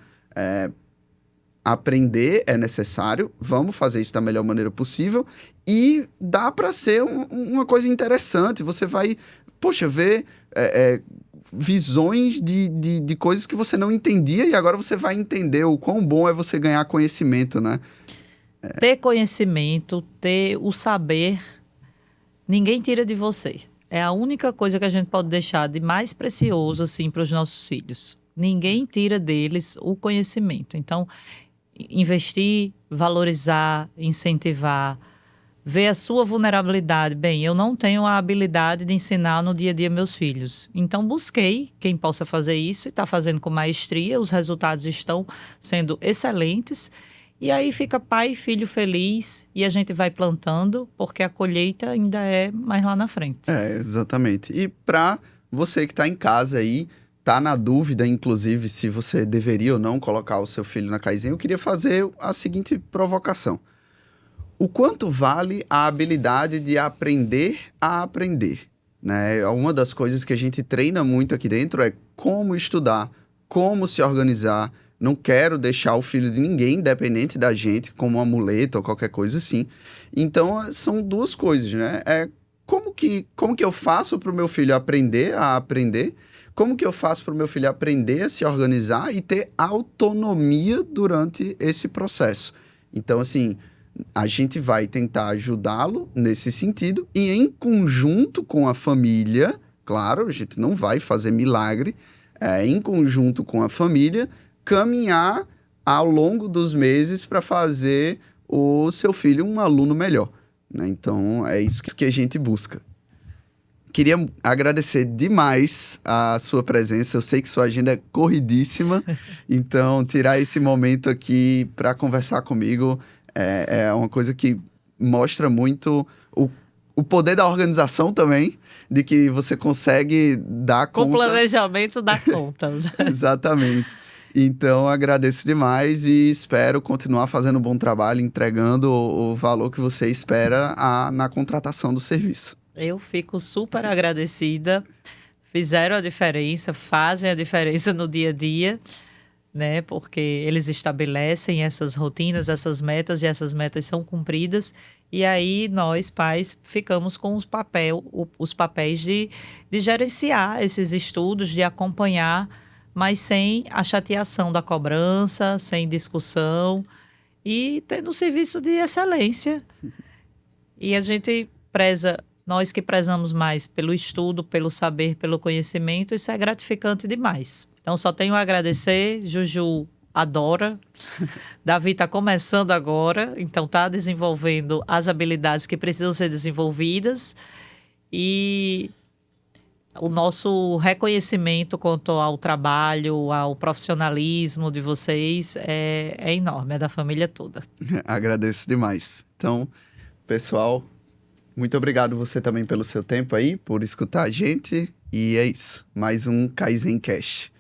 aprender é necessário, vamos fazer isso da melhor maneira possível e dá para ser uma coisa interessante. Você vai, poxa, ver visões de coisas que você não entendia e agora você vai entender o quão bom é você ganhar conhecimento, né? Ter conhecimento, ter o saber, ninguém tira de você. É a única coisa que a gente pode deixar de mais precioso assim, para os nossos filhos. Ninguém tira deles o conhecimento. Então, investir, valorizar, incentivar, ver a sua vulnerabilidade. Bem, eu não tenho a habilidade de ensinar no dia a dia meus filhos. Então, busquei quem possa fazer isso e está fazendo com maestria. Os resultados estão sendo excelentes. E aí fica pai e filho feliz e a gente vai plantando, porque a colheita ainda é mais lá na frente. Exatamente. E para você que está em casa aí, tá na dúvida, inclusive, se você deveria ou não colocar o seu filho na casinha, eu queria fazer a seguinte provocação. O quanto vale a habilidade de aprender a aprender? Né? Uma das coisas que a gente treina muito aqui dentro é como estudar, como se organizar. Não quero deixar o filho de ninguém dependente da gente, como uma muleta ou qualquer coisa assim. Então, são duas coisas, né? Como que eu faço para o meu filho aprender a aprender? Como que eu faço para o meu filho aprender a se organizar e ter autonomia durante esse processo? Então, assim, a gente vai tentar ajudá-lo nesse sentido e em conjunto com a família, claro, a gente não vai fazer milagre, em conjunto com a família, caminhar ao longo dos meses para fazer o seu filho um aluno melhor, né? Então, é isso que a gente busca. Queria agradecer demais a sua presença. Eu sei que sua agenda é corridíssima, então tirar esse momento aqui para conversar comigo é uma coisa que mostra muito o poder da organização também, de que você consegue dar Com conta. planejamento dá conta. Exatamente. Então, agradeço demais e espero continuar fazendo um bom trabalho, entregando o valor que você espera na contratação do serviço. Eu fico super agradecida. Fizeram a diferença, fazem a diferença no dia a dia, né? Porque eles estabelecem essas rotinas, essas metas, e essas metas são cumpridas. E aí nós, pais, ficamos com os papéis de gerenciar esses estudos, de acompanhar, mas sem a chateação da cobrança, sem discussão e tendo um serviço de excelência. E a gente preza, nós que prezamos mais pelo estudo, pelo saber, pelo conhecimento, isso é gratificante demais. Então, só tenho a agradecer. Juju adora. Davi está começando agora, então está desenvolvendo as habilidades que precisam ser desenvolvidas. E o nosso reconhecimento quanto ao trabalho, ao profissionalismo de vocês é enorme, é da família toda. Agradeço demais. Então, pessoal, muito obrigado você também pelo seu tempo aí, por escutar a gente. E é isso, mais um Kaizen Cash.